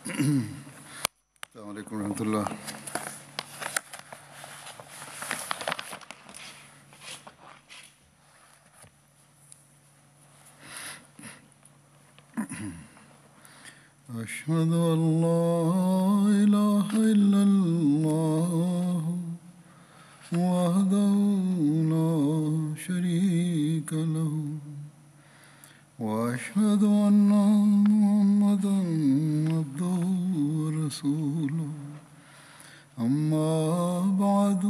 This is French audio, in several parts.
السلام عليكم ورحمة الله. أشهد أن لا إله إلا الله وحده لا شريك له وأشهد أن محمدا عبده ورسوله أما بعد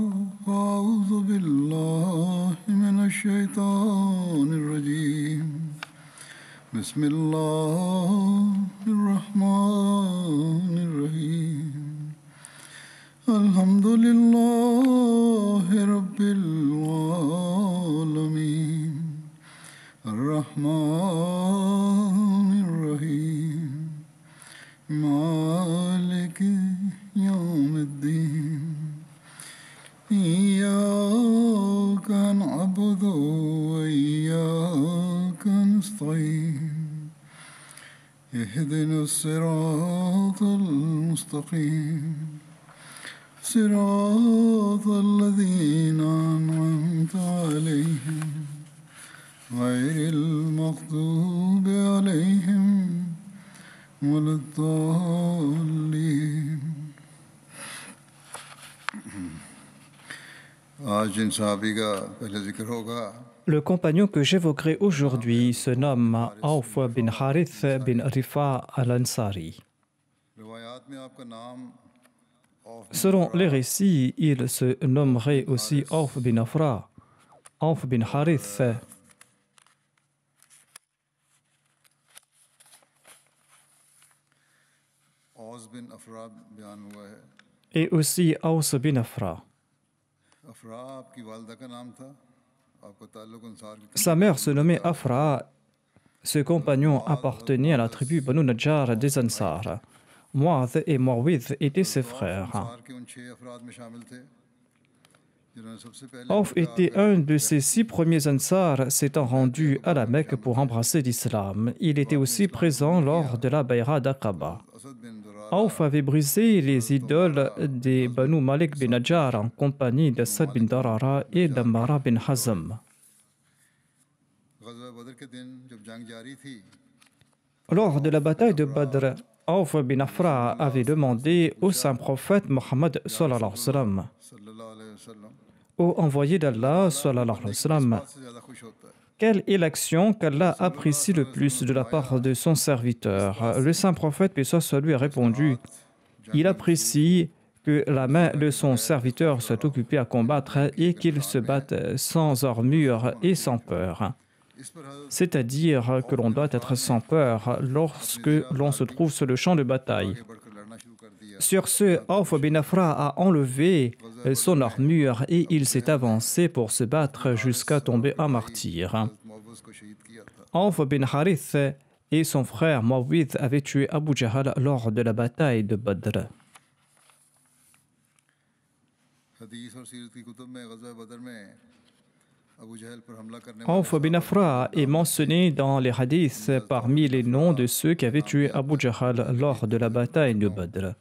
فأعوذ بالله من الشيطان الرجيم بسم الله الرحمن الرحيم الحمد لله رب العالمين الرحمن الرحيم مالك يوم الدين إياك نعبد وإياك نستعين اهدنا الصراط المستقيم صراط الذين أنعمت عليهم غير المغضوب عليهم ولا الضالين. आज जिन सहाबी का पहले जिक्र होगा. Le compagnon que j'évoquerai aujourd'hui se nomme Auf bin Harith bin Rifa al-Ansari. Selon les récits, il se nommerait aussi Auf bin Afra, Auf bin Harith, et aussi Aus bin Afra. Sa mère se nommait Afra. Ce compagnon appartenait à la tribu Banu Najjar des Ansar. Mu'adh et Mu'awidh étaient ses frères. Auf était un de ces 6 premiers Ansar s'étant rendu à la Mecque pour embrasser l'islam. Il était aussi présent lors de la Bayra d'Aqaba. Auf avait brisé les idoles des Banu Malik bin Najjar en compagnie de Sad bin Darara et d'Ammara bin Hazm. Lors de la bataille de Badr, Auf bin Afra avait demandé au saint prophète Mohammed sallallahu alayhi wa sallam, ô envoyé d'Allah sallallahu alayhi wa sallam, quelle est l'action qu'Allah apprécie le plus de la part de son serviteur? Le saint prophète, paix soit sur lui, a répondu, il apprécie que la main de son serviteur soit occupée à combattre et qu'il se batte sans armure et sans peur. C'est-à-dire que l'on doit être sans peur lorsque l'on se trouve sur le champ de bataille. Sur ce, Auf bin Afra a enlevé son armure et il s'est avancé pour se battre jusqu'à tomber un martyr. Auf bin Harith et son frère Mu'awidh avaient tué Abu Jahl lors de la bataille de Badr. Auf bin Afra est mentionné dans les hadiths parmi les noms de ceux qui avaient tué Abu Jahl lors de la bataille de Badr.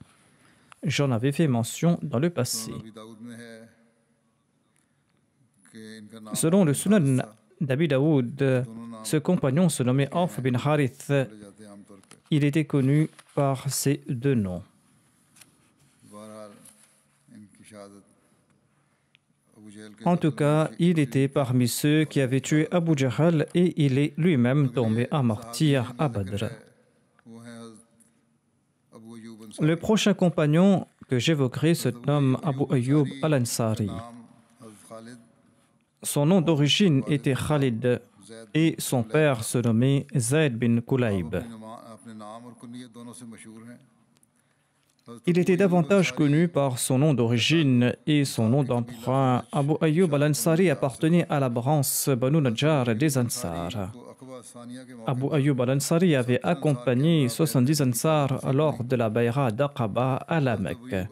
J'en avais fait mention dans le passé. Selon le Sunan d'Abi Daoud, ce compagnon se nommait Auf bin Harith. Il était connu par ces 2 noms. En tout cas, il était parmi ceux qui avaient tué Abu Jahl et il est lui-même tombé à martyr à Badr. Le prochain compagnon que j'évoquerai se nomme Abu Ayyub al-Ansari. Son nom d'origine était Khalid et son père se nommait Zayd bin Kulayb. Il était davantage connu par son nom d'origine et son nom d'emprunt. Abu Ayyub al-Ansari appartenait à la branche Banu Najjar des Ansar. Abu Ayyub al-Ansari avait accompagné 70 Ansar lors de la Bayra d'Aqaba à la Mecque.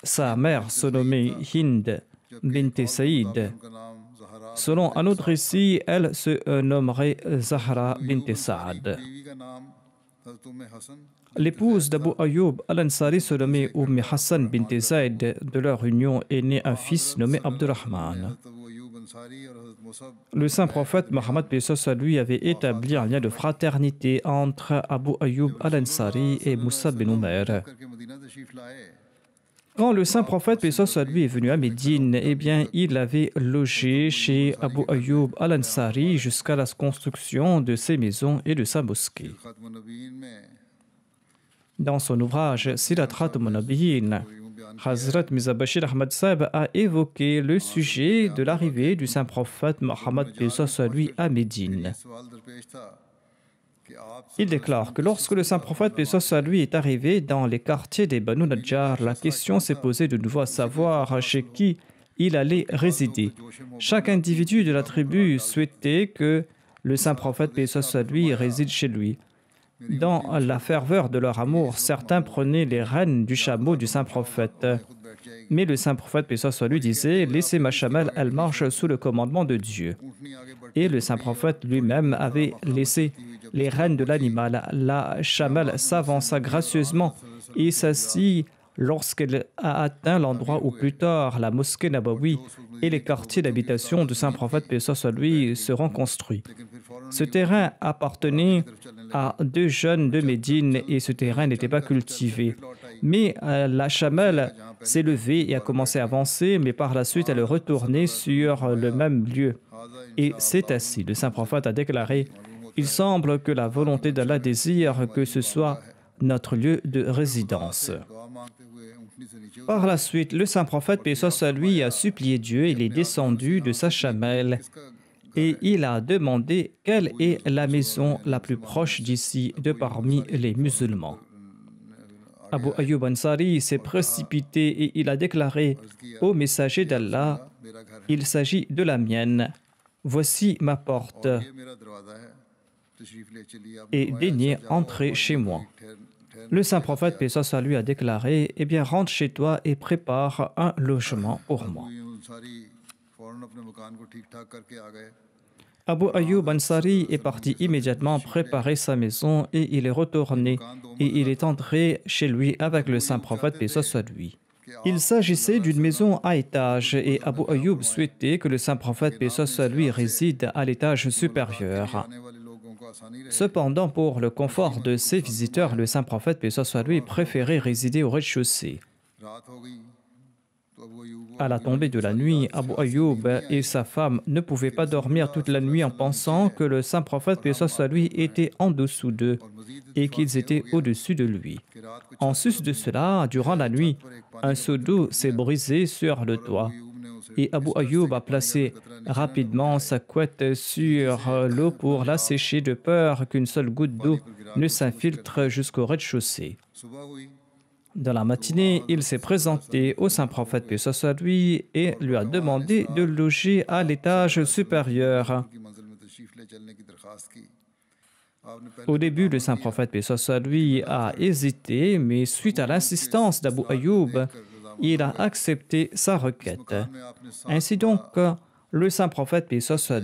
Sa mère se nommait Hind bint Saïd. Selon un autre récit, elle se nommerait Zahra bint Saad. L'épouse d'Abu Ayyub al-Ansari se nommait Hassan bint Zayd. De leur union est né un fils nommé Abdurrahman. Le saint prophète Mohammed lui avait établi un lien de fraternité entre Abu Ayyub al-Ansari et Moussa bin Umair. Quand le saint prophète lui est venu à Médine, eh bien, il avait logé chez Abu Ayyub al-Ansari jusqu'à la construction de ses maisons et de sa mosquée. Dans son ouvrage Sirat Khatam an-Nabiyyin, Hazrat Mirza Bashir Ahmad Sahib a évoqué le sujet de l'arrivée du saint prophète Mohammed lui à Médine. Il déclare que lorsque le saint prophète lui est arrivé dans les quartiers des Banu Najjar, la question s'est posée de nouveau à savoir chez qui il allait résider. Chaque individu de la tribu souhaitait que le saint prophète lui réside chez lui. Dans la ferveur de leur amour, certains prenaient les rênes du chameau du saint prophète. Mais le saint prophète lui disait « Laissez ma chamelle, elle marche sous le commandement de Dieu ». Et le saint prophète lui-même avait laissé les rênes de l'animal. La chamelle s'avança gracieusement et s'assit lorsqu'elle a atteint l'endroit où plus tard la mosquée Nabawi et les quartiers d'habitation du saint prophète lui seront construits. Ce terrain appartenait à deux jeunes de Médine et ce terrain n'était pas cultivé. Mais la chamelle s'est levée et a commencé à avancer, mais par la suite elle est retournée sur le même lieu et s'est assise. Le saint prophète a déclaré « Il semble que la volonté d'Allah désire que ce soit notre lieu de résidence ». Par la suite, le saint prophète lui a supplié Dieu, il est descendu de sa chamelle et il a demandé quelle est la maison la plus proche d'ici de parmi les musulmans. Abu Ayyub Ansari s'est précipité et il a déclaré au messager d'Allah, il s'agit de la mienne, voici ma porte et daignez entrer chez moi. Le saint prophète lui a déclaré, eh bien rentre chez toi et prépare un logement pour moi. Abu Ayyub Ansari est parti immédiatement préparer sa maison et il est retourné et il est entré chez lui avec le saint prophète lui. Il s'agissait d'une maison à étage et Abu Ayyub souhaitait que le saint prophète lui réside à l'étage supérieur. Cependant, pour le confort de ses visiteurs, le saint prophète lui préférait résider au rez-de-chaussée. À la tombée de la nuit, Abu Ayyub et sa femme ne pouvaient pas dormir toute la nuit en pensant que le saint prophète lui était en dessous d'eux et qu'ils étaient au-dessus de lui. En sus de cela, durant la nuit, un seau d'eau s'est brisé sur le toit et Abu Ayyub a placé rapidement sa couette sur l'eau pour la sécher de peur qu'une seule goutte d'eau ne s'infiltre jusqu'au rez-de-chaussée. Dans la matinée, il s'est présenté au saint prophète lui et lui a demandé de loger à l'étage supérieur. Au début, le saint prophète lui a hésité, mais suite à l'insistance d'Abu Ayyub, il a accepté sa requête. Ainsi donc, le saint prophète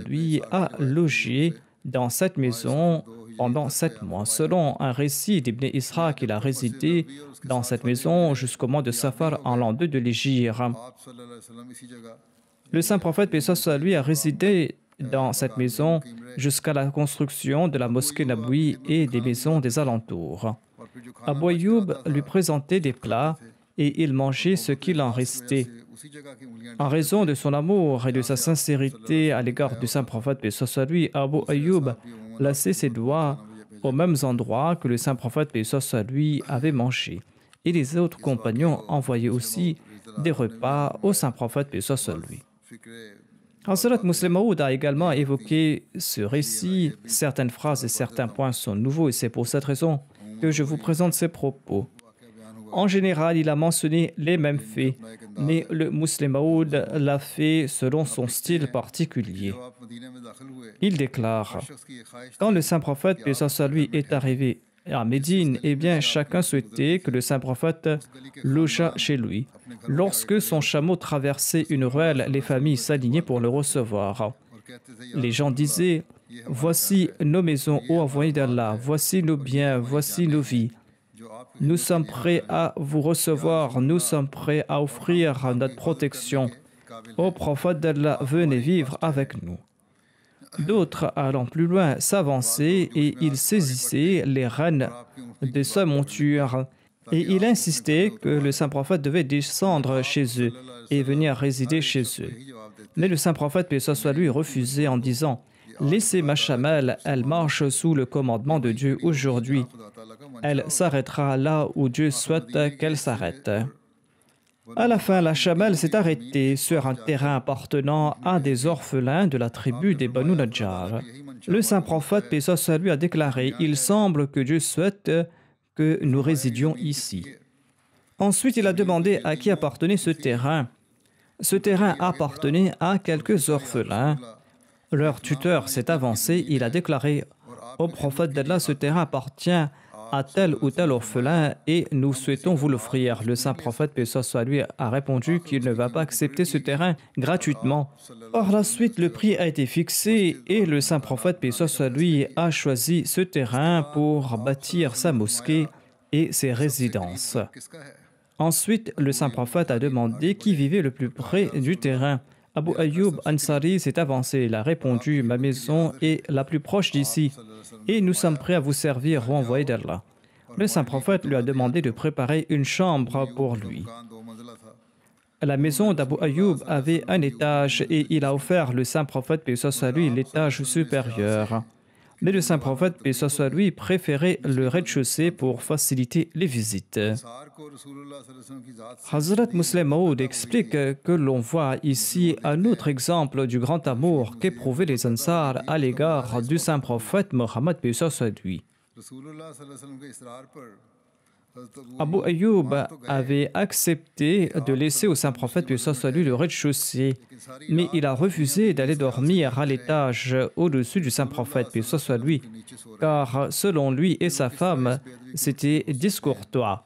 lui a logé dans cette maison pendant 7 mois. Selon un récit d'Ibn Ishaq, il a résidé dans cette maison jusqu'au mois de Safar en l'an 2 de l'Hégire. Le saint prophète lui a résidé dans cette maison jusqu'à la construction de la mosquée Nabawi et des maisons des alentours. Abu Ayyub lui présentait des plats et il mangeait ce qu'il en restait. En raison de son amour et de sa sincérité à l'égard du saint prophète lui, Abu Ayyub plaçait ses doigts aux mêmes endroits que le saint prophète lui avait mangé. Et les autres compagnons envoyaient aussi des repas au saint prophète lui. Hazrat Muslim Maud a également évoqué ce récit. Certaines phrases et certains points sont nouveaux et c'est pour cette raison que je vous présente ces propos. En général, il a mentionné les mêmes faits, mais le Muslim Maud l'a fait selon son style particulier. Il déclare « Quand le saint prophète, paix soit lui, est arrivé à Médine, eh bien, chacun souhaitait que le saint prophète logeât chez lui. Lorsque son chameau traversait une ruelle, les familles s'alignaient pour le recevoir. Les gens disaient: voici nos maisons, ô envoyé d'Allah, voici nos biens, voici nos vies. Nous sommes prêts à vous recevoir, nous sommes prêts à offrir notre protection. Ô prophète d'Allah, venez vivre avec nous. D'autres, allant plus loin, s'avançaient et ils saisissaient les rênes de sa monture. Et il insistait que le saint prophète devait descendre chez eux et venir résider chez eux. Mais le saint prophète, paix soit lui, refusait en disant: laissez ma chamelle, elle marche sous le commandement de Dieu aujourd'hui. Elle s'arrêtera là où Dieu souhaite qu'elle s'arrête. À la fin, la chamelle s'est arrêtée sur un terrain appartenant à des orphelins de la tribu des Banu Najjar. Le saint prophète, paix soit lui, a déclaré: il semble que Dieu souhaite que nous résidions ici. Ensuite, il a demandé à qui appartenait ce terrain. Ce terrain appartenait à quelques orphelins. Leur tuteur s'est avancé, il a déclaré: au prophète d'Allah, ce terrain appartient à tel ou tel orphelin et nous souhaitons vous l'offrir. Le saint prophète, paix soit lui, a répondu qu'il ne va pas accepter ce terrain gratuitement. Par la suite, le prix a été fixé et le saint prophète, paix soit lui, a choisi ce terrain pour bâtir sa mosquée et ses résidences. Ensuite, le saint prophète a demandé qui vivait le plus près du terrain. Abu Ayyub Ansari s'est avancé. Il a répondu: ma maison est la plus proche d'ici et nous sommes prêts à vous servir, ô envoyé d'Allah. Le saint prophète lui a demandé de préparer une chambre pour lui. La maison d'Abu Ayyub avait un étage et il a offert le saint prophète, paix soit lui, l'étage supérieur. Mais le saint prophète, paix soit lui, préférait le rez-de-chaussée pour faciliter les visites. Hazrat Muslim Maud explique que l'on voit ici un autre exemple du grand amour qu'éprouvaient les Ansar à l'égard du saint prophète Mohammed, paix soit lui. Abu Ayyub avait accepté de laisser au saint prophète, paix soit lui, le rez-de-chaussée, mais il a refusé d'aller dormir à l'étage au-dessus du saint prophète, paix soit lui, car selon lui et sa femme, c'était discourtois.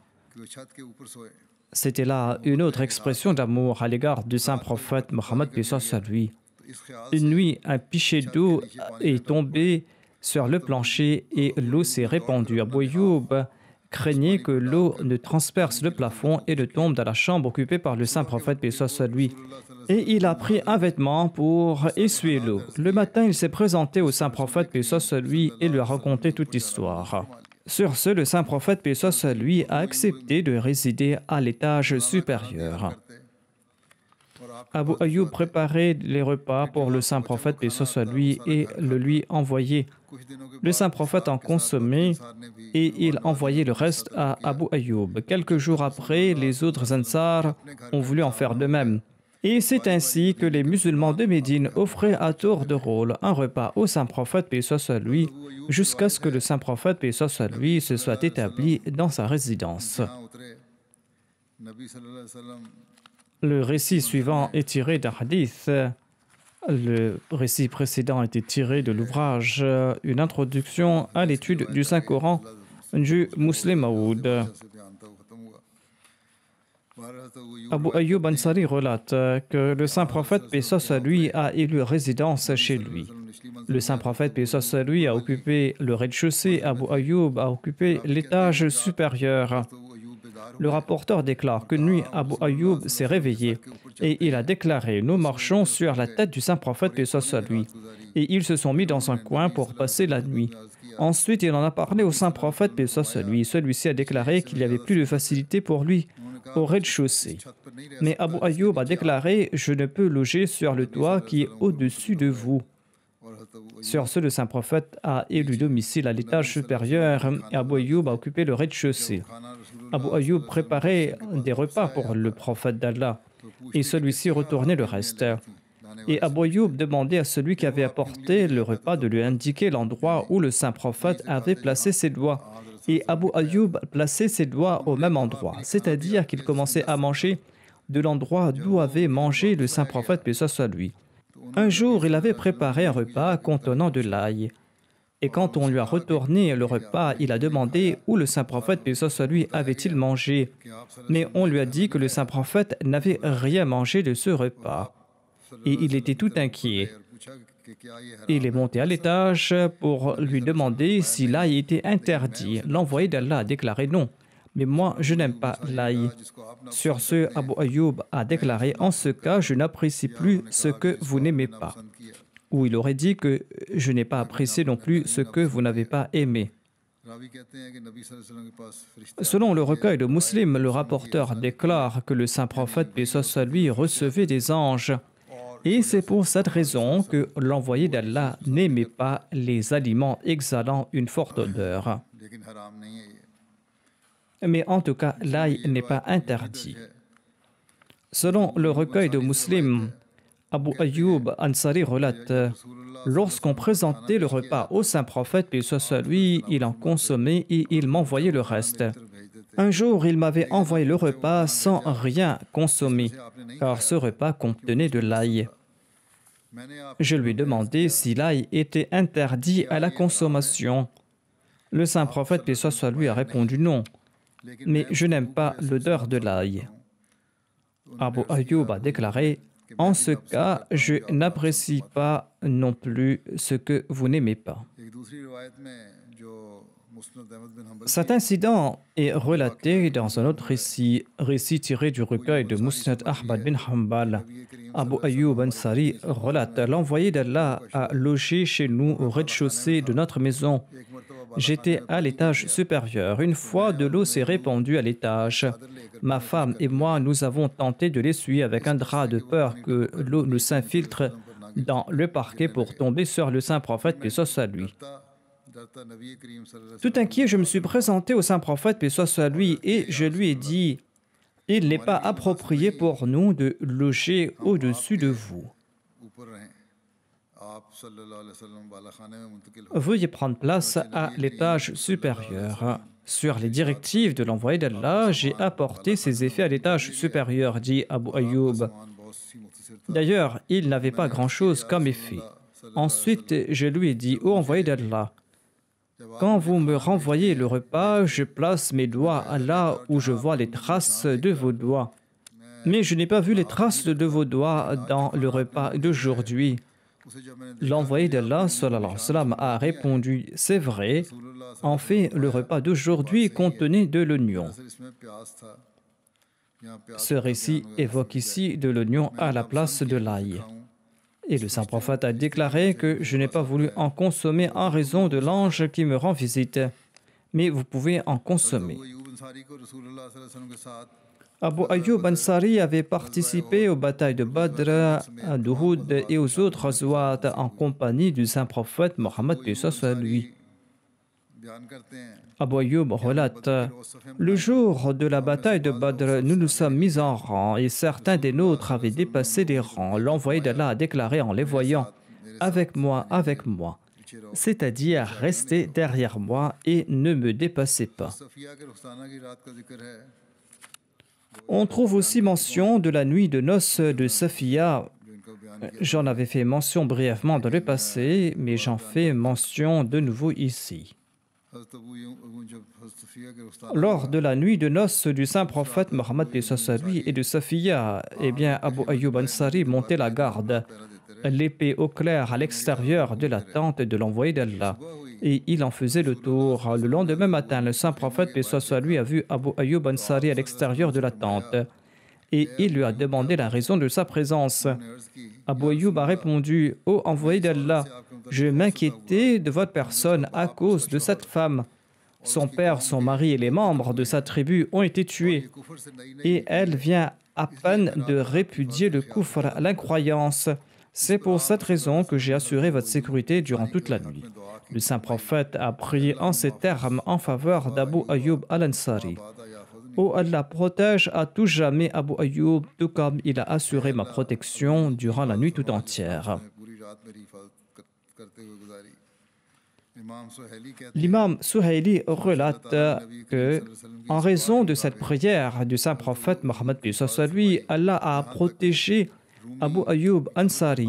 C'était là une autre expression d'amour à l'égard du saint prophète Mohammed, paix soit lui. Une nuit, un pichet d'eau est tombé sur le plancher et l'eau s'est répandue. Abu Ayyub craignait que l'eau ne transperce le plafond et ne tombe dans la chambre occupée par le saint prophète, paix soit lui. Et il a pris un vêtement pour essuyer l'eau. Le matin, il s'est présenté au saint prophète, paix soit lui, et lui a raconté toute l'histoire. Sur ce, le saint prophète, paix soit lui, a accepté de résider à l'étage supérieur. Abu Ayyub préparait les repas pour le saint prophète, paix soit lui, et le lui envoyait. Le saint prophète en consommait et il envoyait le reste à Abu Ayyub. Quelques jours après, les autres Ansar ont voulu en faire de même. Et c'est ainsi que les musulmans de Médine offraient à tour de rôle un repas au saint prophète, paix soit lui, jusqu'à ce que le saint prophète, paix soit lui, se soit établi dans sa résidence. Le récit suivant est tiré d'un hadith. Le récit précédent était tiré de l'ouvrage Une introduction à l'étude du Saint-Coran du Muslim Maud. Abu Ayyub Ansari relate que le saint prophète, paix soit lui, a élu résidence chez lui. Le saint prophète, paix soit lui, a occupé le rez-de-chaussée. Abu Ayyub a occupé l'étage supérieur. Le rapporteur déclare qu'une nuit, Abu Ayyub s'est réveillé et il a déclaré: nous marchons sur la tête du saint prophète, paix soit lui. Et ils se sont mis dans un coin pour passer la nuit. Ensuite, il en a parlé au saint prophète, paix soit lui. Celui-ci a déclaré qu'il n'y avait plus de facilité pour lui au rez-de-chaussée. Mais Abu Ayyub a déclaré: je ne peux loger sur le toit qui est au-dessus de vous. Sur ce, le saint prophète a élu domicile à l'étage supérieur et Abu Ayyub a occupé le rez-de-chaussée. Abu Ayyub préparait des repas pour le prophète d'Allah et celui-ci retournait le reste. Et Abu Ayyub demandait à celui qui avait apporté le repas de lui indiquer l'endroit où le saint prophète avait placé ses doigts. Et Abu Ayyub plaçait ses doigts au même endroit, c'est-à-dire qu'il commençait à manger de l'endroit d'où avait mangé le saint prophète, paix soit lui. Un jour, il avait préparé un repas contenant de l'ail. Et quand on lui a retourné le repas, il a demandé où le saint prophète, paix soit lui, avait-il mangé. Mais on lui a dit que le saint prophète n'avait rien mangé de ce repas. Et il était tout inquiet. Il est monté à l'étage pour lui demander si l'ail était interdit. L'envoyé d'Allah a déclaré non. Mais moi, je n'aime pas l'ail. Sur ce, Abu Ayyub a déclaré, en ce cas, je n'apprécie plus ce que vous n'aimez pas. Ou il aurait dit que je n'ai pas apprécié non plus ce que vous n'avez pas aimé. Selon le recueil de Muslim, le rapporteur déclare que le saint prophète, paix soit sur lui, recevait des anges. Et c'est pour cette raison que l'envoyé d'Allah n'aimait pas les aliments exhalant une forte odeur. Mais en tout cas, l'ail n'est pas interdit. Selon le recueil de Muslim, Abu Ayyub Ansari relate: lorsqu'on présentait le repas au saint prophète, paix soit sur lui, il en consommait et il m'envoyait le reste. Un jour, il m'avait envoyé le repas sans rien consommer, car ce repas contenait de l'ail. Je lui ai demandé si l'ail était interdit à la consommation. Le saint prophète, paix soit sur lui, a répondu non, mais je n'aime pas l'odeur de l'ail. Abu Ayyub a déclaré: en ce cas, je n'apprécie pas non plus ce que vous n'aimez pas. Cet incident est relaté dans un autre récit tiré du recueil de Musnad Ahmad bin Hanbal. Abu Ayyub Ansari relate: l'envoyé d'Allah a logé chez nous au rez-de-chaussée de notre maison. J'étais à l'étage supérieur. Une fois, de l'eau s'est répandue à l'étage. Ma femme et moi, nous avons tenté de l'essuyer avec un drap de peur que l'eau ne s'infiltre dans le parquet pour tomber sur le saint prophète, paix soit sur lui. Tout inquiet, je me suis présenté au saint prophète, paix soit sur lui, et je lui ai dit: il n'est pas approprié pour nous de loger au-dessus de vous. Veuillez prendre place à l'étage supérieur. Sur les directives de l'envoyé d'Allah, j'ai apporté ces effets à l'étage supérieur, dit Abu Ayyub. D'ailleurs, il n'avait pas grand-chose comme effet. Ensuite, je lui ai dit: ô envoyé d'Allah, quand vous me renvoyez le repas, je place mes doigts là où je vois les traces de vos doigts. Mais je n'ai pas vu les traces de vos doigts dans le repas d'aujourd'hui. L'envoyé d'Allah sallallahu alayhi wa sallam a répondu: c'est vrai, en fait, le repas d'aujourd'hui contenait de l'oignon. Ce récit évoque ici de l'oignon à la place de l'ail. Et le saint prophète a déclaré que je n'ai pas voulu en consommer en raison de l'ange qui me rend visite, mais vous pouvez en consommer. Abu Ayyub Ansari avait participé aux batailles de Badr, à d'Uhud et aux autres ghazwat en compagnie du saint prophète Mohammed, paix soit sur lui. Abu Ayyub relate: le jour de la bataille de Badr, nous nous sommes mis en rang et certains des nôtres avaient dépassé les rangs. L'envoyé d'Allah a déclaré en les voyant: avec moi, c'est-à-dire restez derrière moi et ne me dépassez pas. On trouve aussi mention de la nuit de noces de Safiya. J'en avais fait mention brièvement dans le passé, mais j'en fais mention de nouveau ici. Lors de la nuit de noces du saint prophète Mohammed et de Safiya, Abu Ayyub Ansari montait la garde, l'épée au clair à l'extérieur de la tente de l'envoyé d'Allah, et il en faisait le tour. Le lendemain matin, le saint prophète, paix soit sur lui, a vu Abu Ayyub Ansari à l'extérieur de la tente, et il lui a demandé la raison de sa présence. Abu Ayyub a répondu: ô envoyé d'Allah, je m'inquiétais de votre personne à cause de cette femme. Son père, son mari et les membres de sa tribu ont été tués, et elle vient à peine de répudier le kufr, l'incroyance. C'est pour cette raison que j'ai assuré votre sécurité durant toute la nuit. Le saint prophète a prié en ces termes en faveur d'Abu Ayyub al-Ansari: ô Allah, protège à tout jamais Abu Ayyub, tout comme il a assuré ma protection durant la nuit tout entière. L'imam Suhaili relate que, en raison de cette prière du saint prophète Mohammed, paix soit sur lui, Allah a protégé Abu Ayyub Ansari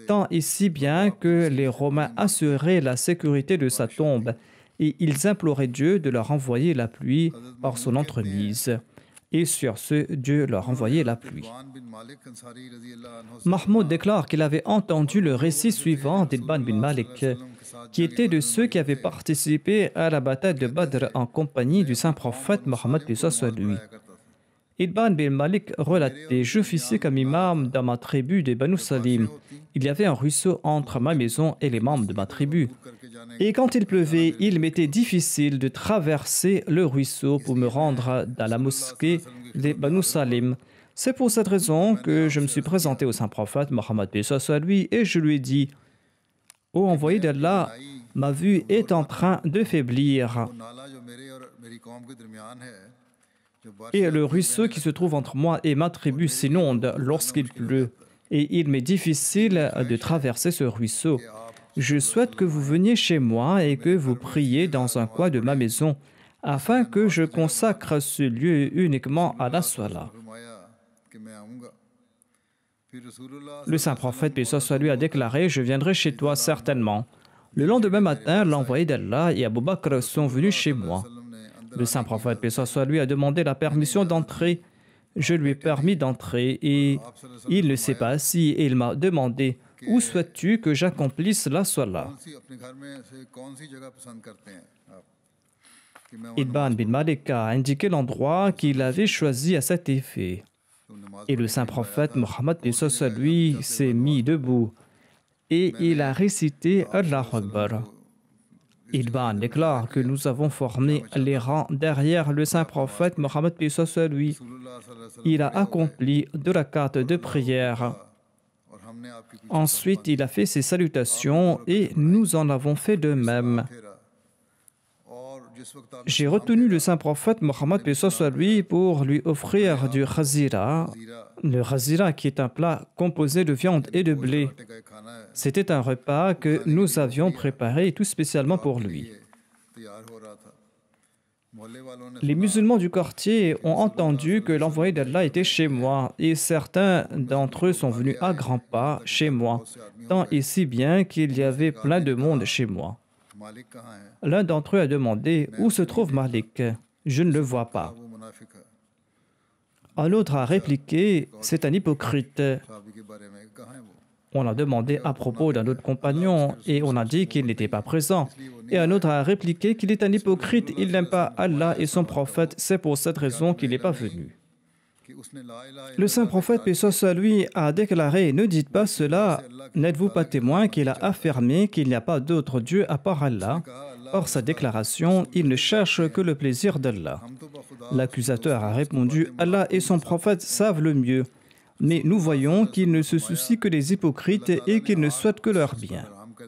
tant et si bien que les Romains assuraient la sécurité de sa tombe et ils imploraient Dieu de leur envoyer la pluie par son entremise. Et sur ce, Dieu leur envoyait la pluie. Mahmoud déclare qu'il avait entendu le récit suivant d'Itban bin Malik, qui était de ceux qui avaient participé à la bataille de Badr en compagnie du saint prophète Mohammed soit lui. Itban bin Malik relatait: j'officiais comme imam dans ma tribu des Banu Salim. Il y avait un ruisseau entre ma maison et les membres de ma tribu. Et quand il pleuvait, il m'était difficile de traverser le ruisseau pour me rendre dans la mosquée des Banu Salim. C'est pour cette raison que je me suis présenté au saint prophète Mohammed soit lui et je lui ai dit: ô envoyé d'Allah, ma vue est en train de faiblir. Et le ruisseau qui se trouve entre moi et ma tribu s'inonde lorsqu'il pleut. Et il m'est difficile de traverser ce ruisseau. Je souhaite que vous veniez chez moi et que vous priez dans un coin de ma maison, afin que je consacre ce lieu uniquement à la Salat. Le saint prophète, paix soit lui, a déclaré: je viendrai chez toi certainement. Le lendemain matin, l'envoyé d'Allah et Abu Bakr sont venus chez moi. Le saint prophète, paix soit lui, a demandé la permission d'entrer. Je lui ai permis d'entrer et il ne s'est pas assis et il m'a demandé: où souhaites-tu que j'accomplisse la Salat? Itban bin Malik a indiqué l'endroit qu'il avait choisi à cet effet. Et le saint prophète Mohammed lui s'est mis debout et il a récité Allahu Akbar. Itban déclare que nous avons formé les rangs derrière le saint prophète Mohammed lui. Il a accompli 2 rakats de prière. Ensuite, il a fait ses salutations et nous en avons fait de même. J'ai retenu le saint prophète Mohammed lui pour lui offrir du khazira. Le khazira qui est un plat composé de viande et de blé. C'était un repas que nous avions préparé tout spécialement pour lui. Les musulmans du quartier ont entendu que l'envoyé d'Allah était chez moi et certains d'entre eux sont venus à grands pas chez moi, tant et si bien qu'il y avait plein de monde chez moi. L'un d'entre eux a demandé: où se trouve Malik? Je ne le vois pas. Un autre a répliqué: c'est un hypocrite. On a demandé à propos d'un autre compagnon et on a dit qu'il n'était pas présent. Et un autre a répliqué qu'il est un hypocrite, il n'aime pas Allah et son prophète, c'est pour cette raison qu'il n'est pas venu. Le saint prophète, paix soit lui, a déclaré: ne dites pas cela, n'êtes-vous pas témoin qu'il a affirmé qu'il n'y a pas d'autre Dieu à part Allah? Or, sa déclaration, il ne cherche que le plaisir d'Allah. L'accusateur a répondu: Allah et son prophète savent le mieux. Mais nous voyons qu'il ne se soucie que des hypocrites et qu'il ne souhaite que leur bien.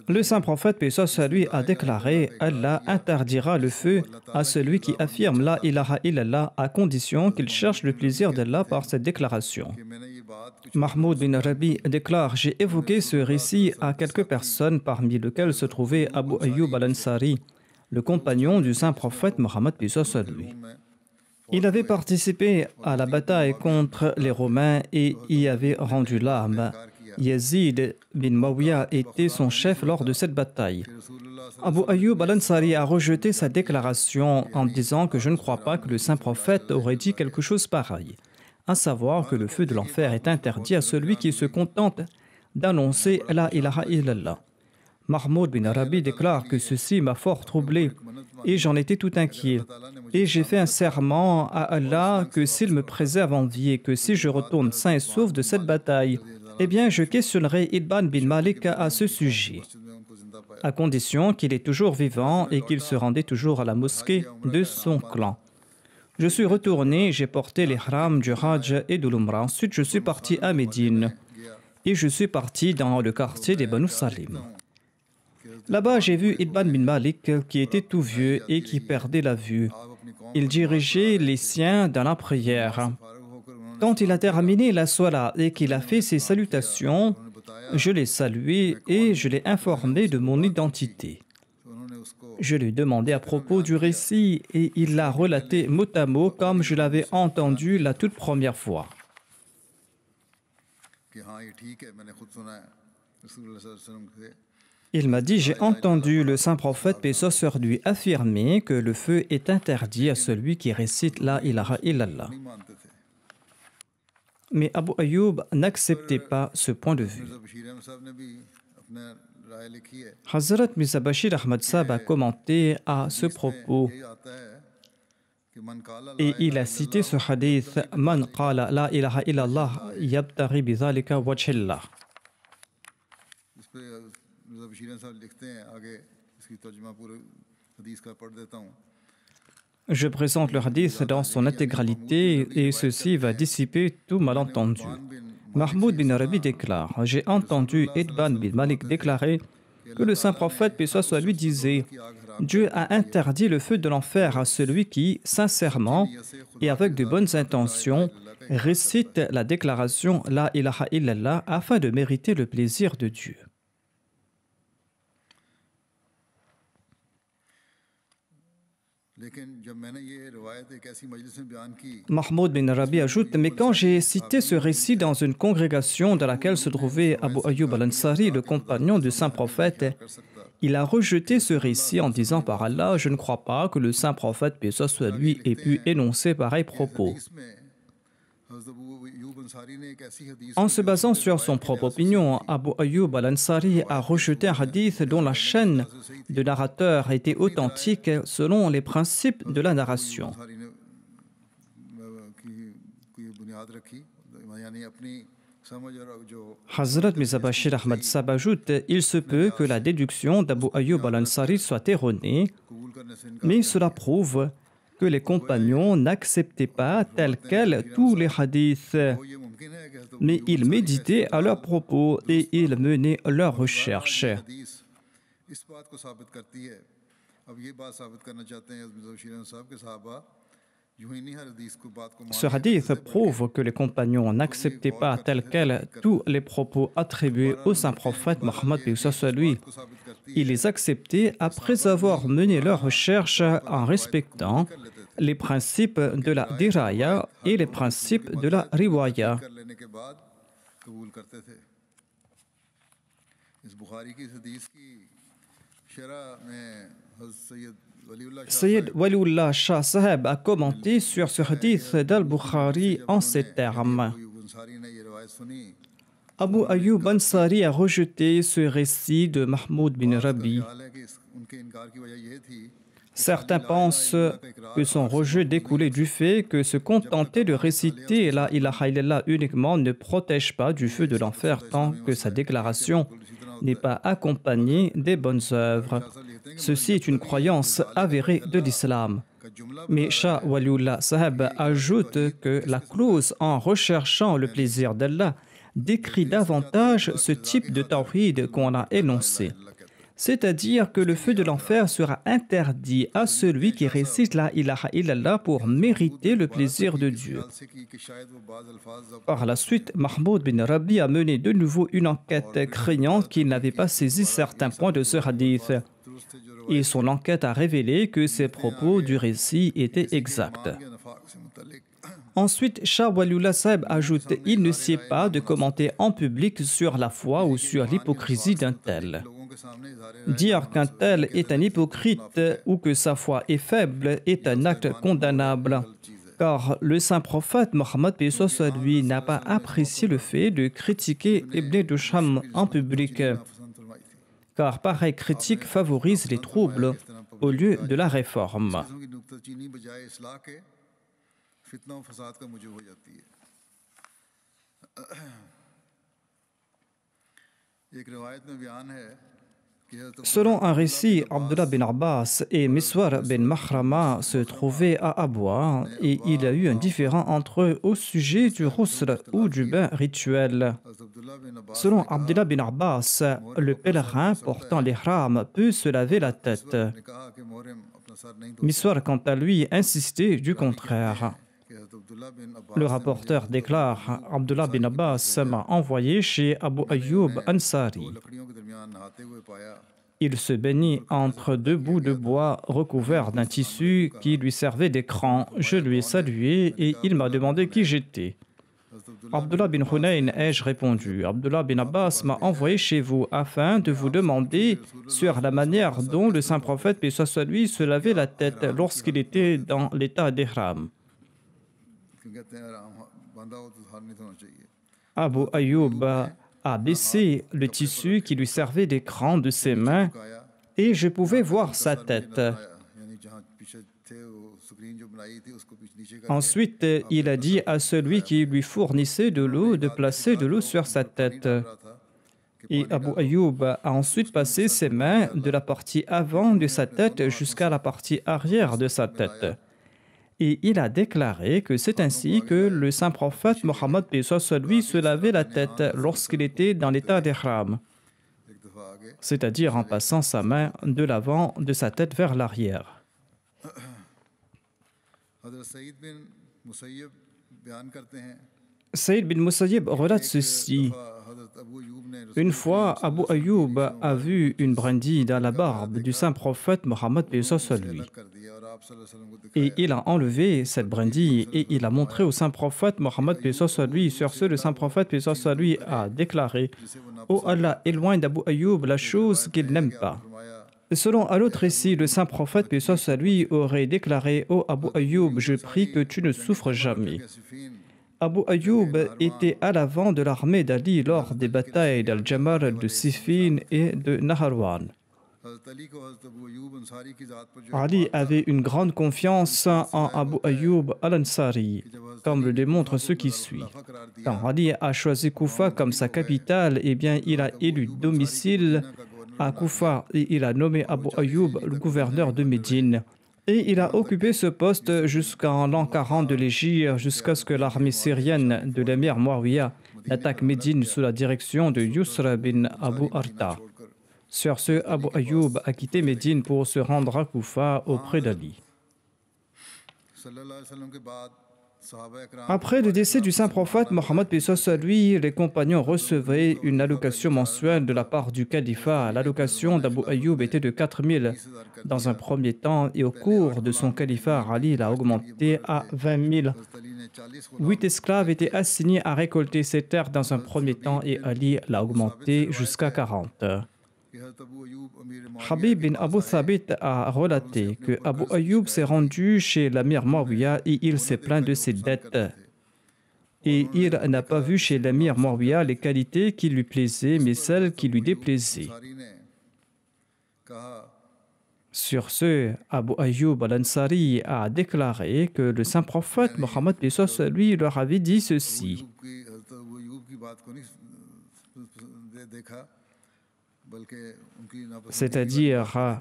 Le saint prophète, paix soit lui, a déclaré: Allah interdira le feu à celui qui affirme la ilaha illallah à condition qu'il cherche le plaisir d'Allah par cette déclaration. Mahmoud bin Rabi déclare: j'ai évoqué ce récit à quelques personnes, parmi lesquelles se trouvait Abu Ayyub al-Ansari, le compagnon du saint prophète Mohammed, paix soit lui. Il avait participé à la bataille contre les Romains et y avait rendu l'âme. Yazid bin Muawiyah était son chef lors de cette bataille. Abu Ayyub al-Ansari a rejeté sa déclaration en disant que je ne crois pas que le saint prophète aurait dit quelque chose pareil, à savoir que le feu de l'enfer est interdit à celui qui se contente d'annoncer la ilaha illallah. Mahmoud bin Arabi déclare que ceci m'a fort troublé et j'en étais tout inquiet. Et j'ai fait un serment à Allah que s'il me préserve en vie et que si je retourne sain et sauf de cette bataille, eh bien je questionnerai Itban bin Malik à ce sujet, à condition qu'il est toujours vivant et qu'il se rendait toujours à la mosquée de son clan. Je suis retourné, j'ai porté les haram du Hajj et de l'Umrah. Ensuite, je suis parti à Médine et je suis parti dans le quartier des Banu Salim. Là-bas, j'ai vu Itban bin Malik qui était tout vieux et qui perdait la vue. Il dirigeait les siens dans la prière. Quand il a terminé la Salat et qu'il a fait ses salutations, je l'ai salué et je l'ai informé de mon identité. Je lui ai demandé à propos du récit et il l'a relaté mot à mot comme je l'avais entendu la toute première fois. Il m'a dit, j'ai entendu le saint prophète, paix soit sur lui, affirmer que le feu est interdit à celui qui récite la ilaha illallah. نہیں مانتے تھے. Mais Abu Ayyub n'acceptait pas ce point de vue. مرزا بشیر احمد صاحب نے بھی اپنا رائے لکھی ہے. Hazrat Mirza Bashir Ahmad Sahib a commenté à ce propos یہ آتا ہے کہ من قال لا et il a cité ce hadith Man qala la ilaha illallah yabtaghi bidhalika wajhillah. اس پہ مرزا بشیر احمد صاحب لکھتے ہیں آگے اس کی ترجمہ پورے حدیث کا پڑھ دیتا ہوں. Je présente le hadith dans son intégralité et ceci va dissiper tout malentendu. Mahmoud bin Arabi déclare « J'ai entendu Edban bin Malik déclarer que le saint prophète, paix soit sur lui, disait « Dieu a interdit le feu de l'enfer à celui qui, sincèrement et avec de bonnes intentions, récite la déclaration « La ilaha illallah » afin de mériter le plaisir de Dieu. » لیکن جب میں نے یہ روایت ایک ایسی مجلس میں بیان کی Mahmoud bin Arabi ajoute, mais quand j'ai cité ce récit dans une congrégation dans laquelle se trouvait Abu Ayyub al-Ansari, le compagnon du saint prophète, il a rejeté ce récit en disant par Allah, je ne crois pas que le saint prophète, paix soit sur lui, ait pu énoncer pareil propos. حدیث میں حضرت ابو ایوب انصاری نے ایک ایسی حدیث En se basant sur son propre opinion, Abu Ayyub al-Ansari a rejeté un hadith dont la chaîne de narrateurs était authentique selon les principes de la narration. انصاری نے کی بنیاد رکھی یعنی اپنی سمجھ اور جو Hazrat Mirza Bashir Ahmad Sahib ajoute, il se peut que la déduction d'Abu Ayyub al-Ansari soit erronée, قبول کرنے سے mais cela prouve que les compagnons n'acceptaient pas tels quels tous les hadiths, یہ ممکن ہے کہ حضرت mais ils méditaient à leurs propos et ils menaient leurs recherches. حدیث اس بات کو ثابت کرتی ہے. اب یہ بات ثابت کرنا چاہتے ہیں حضرت بشیر احمد صاحب کے صحابہ یوں ہی نہیں ہر حدیث کو بات کو Ce hadith prouve que les compagnons n'acceptaient pas tels quels tous les propos attribués au saint prophète Mohammed paix soit sur lui. Ils les acceptaient après avoir mené leurs recherches en respectant les principes de la diraya et les principes de la riwaya. کر لینے کے بعد قبول کرتے تھے. اس بخاری کی حدیث کی شرح میں حضرت سید ولی اللہ شاہ Sayyid Waliullah Shah Sahib a commenté sur ce hadith d'Al-Bukhari en ces termes. ایوب انصاری نے یہ روایت سنی Abu Ayyub Ansari a rejeté ce récit de Mahmoud bin Rabi. خیال ہے کہ ان کے انکار کی وجہ یہ تھی Certains pensent que son rejet découlait du fait que se contenter de réciter la ilaha illallah uniquement ne protège pas du feu de l'enfer tant que sa déclaration n'est pas accompagnée des bonnes œuvres. Ceci est une croyance avérée de l'islam. Mais Shah Waliullah Sahib ajoute que la clause en recherchant le plaisir d'Allah décrit davantage ce type de tawhid qu'on a énoncé. C'est-à-dire que le feu de l'enfer sera interdit à celui qui récite la ilaha illallah pour mériter le plaisir de Dieu. Par la suite, Mahmoud bin Rabi a mené de nouveau une enquête craignant qu'il n'avait pas saisi certains points de ce hadith. Et son enquête a révélé que ces propos du récit étaient exacts. Ensuite, Shah Waliullah Sahib ajoute « Il ne sied pas de commenter en public sur la foi ou sur l'hypocrisie d'un tel. Dire qu'un tel est un hypocrite ou que sa foi est faible est un acte condamnable, car le saint prophète Mohammed paix soit sur lui n'a pas apprécié le fait de critiquer Ibn Dusham en public, car pareille critique favorise les troubles au lieu de la réforme. فتنہ و فساد کا موجب ہو جاتی ہے. ایک روایت میں بیان ہے کہ Selon un récit, Abdullah bin Abbas et Miswar bin Mahrama se trouvaient à Abwa et il y a eu un différend entre eux au sujet du ghusl ou du bain rituel. Selon Abdullah bin Abbas, le pèlerin portant l'ihram peut se laver la tête. نے کہا کہ محرم اپنا سر نہیں دھو. Miswar, quant à lui, insistait du contraire. Le rapporteur déclare « Abdullah bin Abbas m'a envoyé chez Abu Ayyub Ansari. لکڑیوں کے درمیان نہاتے ہوئے پایا. Il se baignit entre deux bouts de bois recouverts d'un tissu qui lui servait d'écran. Je lui ai salué et il m'a demandé qui j'étais. Abdullah bin Hunayn, ai-je répondu. Abdullah bin Abbas m'a envoyé chez vous afin de vous demander sur la manière dont le saint prophète, paix soit sur lui, se lavait la tête lorsqu'il était dans l'état d'ihram. Abu Ayyub a baissé le tissu qui lui servait d'écran de ses mains et je pouvais voir sa tête. Ensuite, il a dit à celui qui lui fournissait de l'eau de placer de l'eau sur sa tête. Et Abu Ayyub a ensuite passé ses mains de la partie avant de sa tête jusqu'à la partie arrière de sa tête. Et il a déclaré que c'est ainsi que le saint prophète Mohammed paix soit sur lui se lavait la tête lorsqu'il était dans l'état d'ihram, c'est-à-dire en passant sa main de l'avant de sa tête vers l'arrière. Saïd bin Musayyib relate ceci. Une fois, Abu Ayyub a vu une brindille dans la barbe du saint prophète Mohammed paix soit sur lui. Et il a enlevé cette brindille et il a montré au saint prophète Mohammed paix soit sur lui. Sur ce, le saint prophète paix soit sur lui a déclaré: Oh Allah, éloigne d'Abu Ayyub la chose qu'il n'aime pas. Selon un autre récit, le saint prophète paix soit sur lui aurait déclaré: Oh Abu Ayyub, je prie que tu ne souffres jamais. Abu Ayyub était à l'avant de l'armée d'Ali lors des batailles d'Al-Jamal, de Siffin et de Naharwan. Ali avait une grande confiance en Abu Ayyub al-Ansari, comme le démontre ce qui suit. Quand Ali a choisi Koufa comme sa capitale, eh bien, il a élu domicile à Koufa et il a nommé Abu Ayyub le gouverneur de Médine. Et il a occupé ce poste jusqu'en l'an 40 de l'Hégire, jusqu'à ce que l'armée syrienne de l'émir Muawiyah attaque Médine sous la direction de Yusra bin Abu Arta. Sur ce, Abu Ayyub a quitté Médine pour se rendre à Koufa auprès d'Ali. Après le décès du saint prophète Mohammed paix soit sur lui, les compagnons recevaient une allocation mensuelle de la part du califat. L'allocation d'Abu Ayyub était de 4000 dans un premier temps et au cours de son califat, Ali l'a augmenté à 20 000. 8 esclaves étaient assignés à récolter ces terres dans un premier temps et Ali l'a augmenté jusqu'à 40. Habib bin Abu Thabit a relaté que Abu Ayyub s'est rendu chez l'amir Muawiyah et il s'est plaint de ses dettes. Et il n'a pas vu chez l'amir Muawiyah les qualités qui lui plaisaient, mais celles qui lui déplaisaient. Sur ce, Abu Ayyub al-Ansari a déclaré que le saint prophète Mohammed paix soit sur lui leur avait dit ceci. C'est-à-dire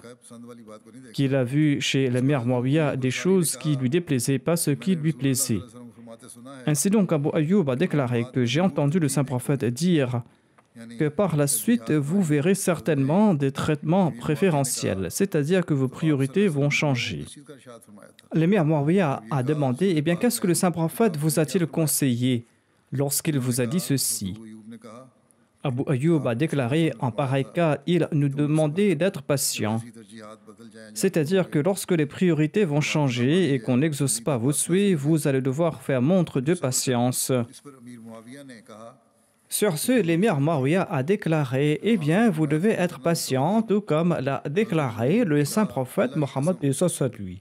qu'il a vu chez l'émir Muawiyah des choses qui lui déplaisaient, pas ce qui lui plaisait. Ainsi donc, Abu Ayyub a déclaré que j'ai entendu le saint prophète dire que par la suite, vous verrez certainement des traitements préférentiels, c'est-à-dire que vos priorités vont changer. L'émir Muawiyah a demandé, eh bien, qu'est-ce que le saint prophète vous a-t-il conseillé lorsqu'il vous a dit ceci? Abu Ayyub a déclaré, en pareil cas, il nous demandait d'être patient. C'est-à-dire que lorsque les priorités vont changer et qu'on n'exauce pas vos souhaits, vous allez devoir faire montre de patience. Sur ce, l'émir Muawiyah a déclaré, eh bien, vous devez être patient, tout comme l'a déclaré le saint prophète Mohammed paix soit sur lui.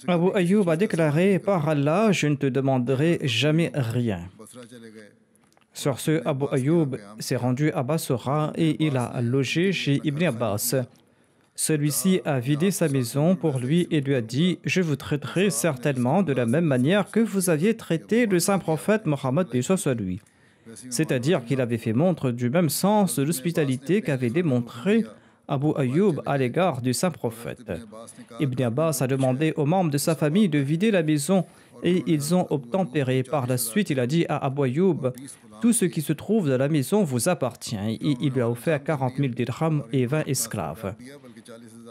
Abu Ayyub a déclaré, par Allah, je ne te demanderai jamais rien. Sur ce, Abu Ayyub s'est rendu à Bassora et il a logé chez Ibn Abbas. Celui-ci a vidé sa maison pour lui et lui a dit « Je vous traiterai certainement de la même manière que vous aviez traité le saint prophète Mohammed paix soit sur lui. » C'est-à-dire qu'il avait fait montre du même sens de l'hospitalité qu'avait démontré Abu Ayyub à l'égard du saint prophète. Ibn Abbas a demandé aux membres de sa famille de vider la maison et ils ont obtempéré. Par la suite, il a dit à Abu Ayyub, tout ce qui se trouve dans la maison vous appartient. Et il lui a offert 40 000 dirhams et 20 esclaves.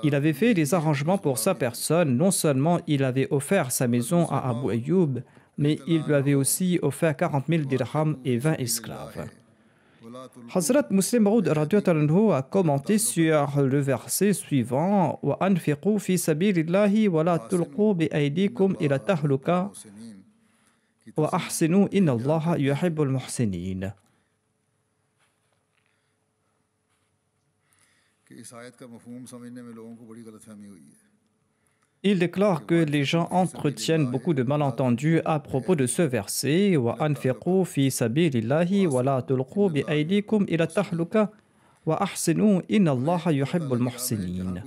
Il avait fait des arrangements pour sa personne. Non seulement il avait offert sa maison à Abu Ayyub, mais il lui avait aussi offert 40 000 dirhams et 20 esclaves. Hazrat Muslim Maud a commenté sur le verset suivant Wa anfiqu fi sabilillahi wa la tulqu bi aydikum ila tahluka. وأحسنوا إن الله يحب المحسنين. کہ اس آیت کا مفہوم سمجھنے میں لوگوں کو بڑی غلط فہمی ہوئی ہے. Il déclare que les gens entretiennent beaucoup de malentendus à propos de ce verset. وَأَنْفِقُوا فِي سَبِيلِ اللَّهِ وَلَا تُلْقُوا بِأَيْدِيكُمْ إِلَى التَّهْلُكَةِ وَأَحْسِنُوا إِنَّ اللَّهَ يُحِبُّ المحسنين.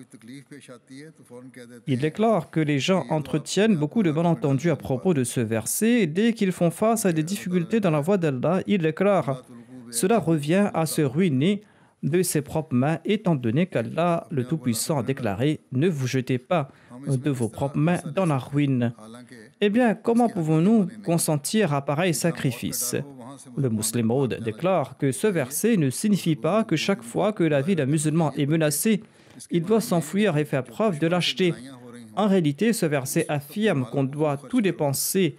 Il déclare que les gens entretiennent beaucoup de malentendus à propos de ce verset. Dès qu'ils font face à des difficultés dans la voie d'Allah, il déclare « Cela revient à se ruiner de ses propres mains, étant donné qu'Allah, le Tout-Puissant, a déclaré « Ne vous jetez pas de vos propres mains dans la ruine ». Eh bien, comment pouvons-nous consentir à pareil sacrifice? Le musulman Maud déclare que ce verset ne signifie pas que chaque fois que la vie d'un musulman est menacée, il doit s'enfuir et faire preuve de lâcheté. En réalité, ce verset affirme qu'on doit tout dépenser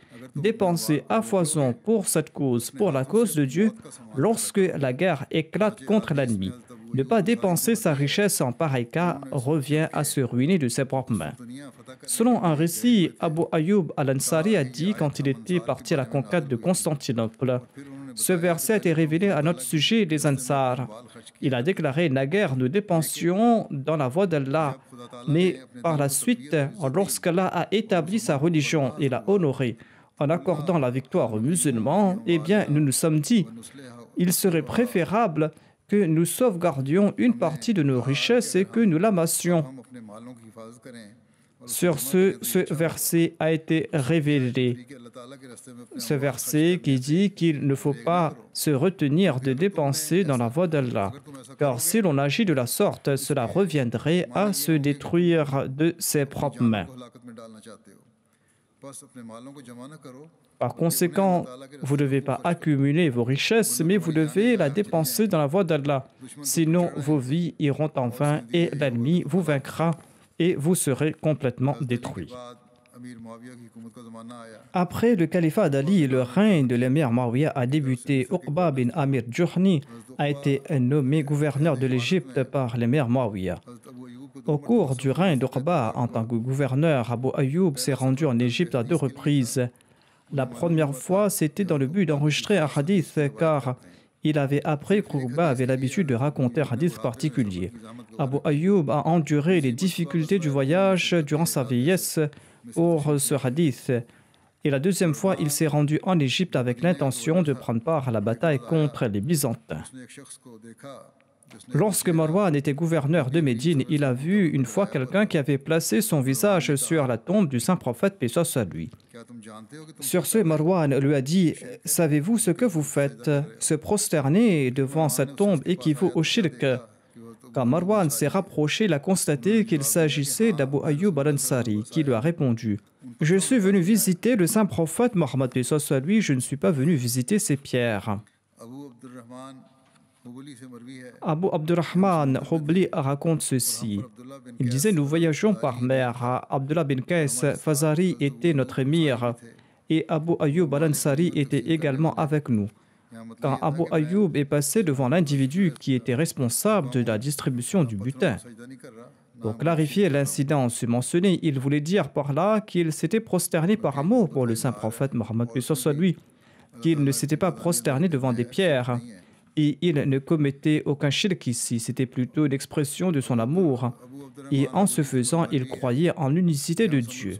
à foison pour cette cause, pour la cause de Dieu, lorsque la guerre éclate contre l'ennemi. Ne pas dépenser sa richesse en pareil cas revient à se ruiner de ses propres mains. Selon un récit, Abu Ayyub al-Ansari a dit quand il était parti à la conquête de Constantinople, ce verset a été révélé à notre sujet, les Ansar. Il a déclaré: naguère, nous dépensions dans la voie d'Allah, mais par la suite, lorsqu'Allah a établi sa religion et l'a honorée en accordant la victoire aux musulmans, eh bien, nous nous sommes dit, il serait préférable que nous sauvegardions une partie de nos richesses et que nous l'amassions. Sur ce verset a été révélé. Ce verset qui dit qu'il ne faut pas se retenir de dépenser dans la voie d'Allah. Car si l'on agit de la sorte, cela reviendrait à se détruire de ses propres mains. Par conséquent, vous ne devez pas accumuler vos richesses, mais vous devez la dépenser dans la voie d'Allah. Sinon, vos vies iront en vain et l'ennemi vous vaincra et vous serez complètement détruits. Après le califat d'Ali, le règne de l'émir Muawiyah a débuté. Uqba bin Amir Juhni a été nommé gouverneur de l'Égypte par l'émir Muawiyah. Au cours du règne d'Uqba, en tant que gouverneur, Abu Ayyub s'est rendu en Égypte à 2 reprises. La première fois, c'était dans le but d'enregistrer un hadith, car il avait appris qu'Uqba avait l'habitude de raconter un hadith particulier. Abu Ayyub a enduré les difficultés du voyage durant sa vieillesse pour ce hadith. Et la deuxième fois, il s'est rendu en Égypte avec l'intention de prendre part à la bataille contre les Byzantins. Lorsque Marwan était gouverneur de Médine, il a vu une fois quelqu'un qui avait placé son visage sur la tombe du saint prophète, paix soit sur lui. Sur ce, Marwan lui a dit: « Savez-vous ce que vous faites? Se prosterner devant cette tombe équivaut au shirk. » Quand Marwan s'est rapproché, il a constaté qu'il s'agissait d'Abu Ayyub al-Ansari, qui lui a répondu: « Je suis venu visiter le saint prophète Mohammed, paix soit sur lui, je ne suis pas venu visiter ses pierres. » Abu Abdurrahman Hubli raconte ceci. Il disait: « Nous voyageons par mer. Abdullah bin Qais Fazari était notre émir et Abu Ayyub al-Ansari était également avec nous. Quand Abu Ayyub est passé devant l'individu qui était responsable de la distribution du butin, pour clarifier l'incident mentionné, il voulait dire par là qu'il s'était prosterné par amour pour le saint prophète Mohammed, paix soit sur lui, qu'il ne s'était pas prosterné devant des pierres. Et il ne commettait aucun shirk ici, c'était plutôt l'expression de son amour. Et en ce faisant, il croyait en l'unicité de Dieu. »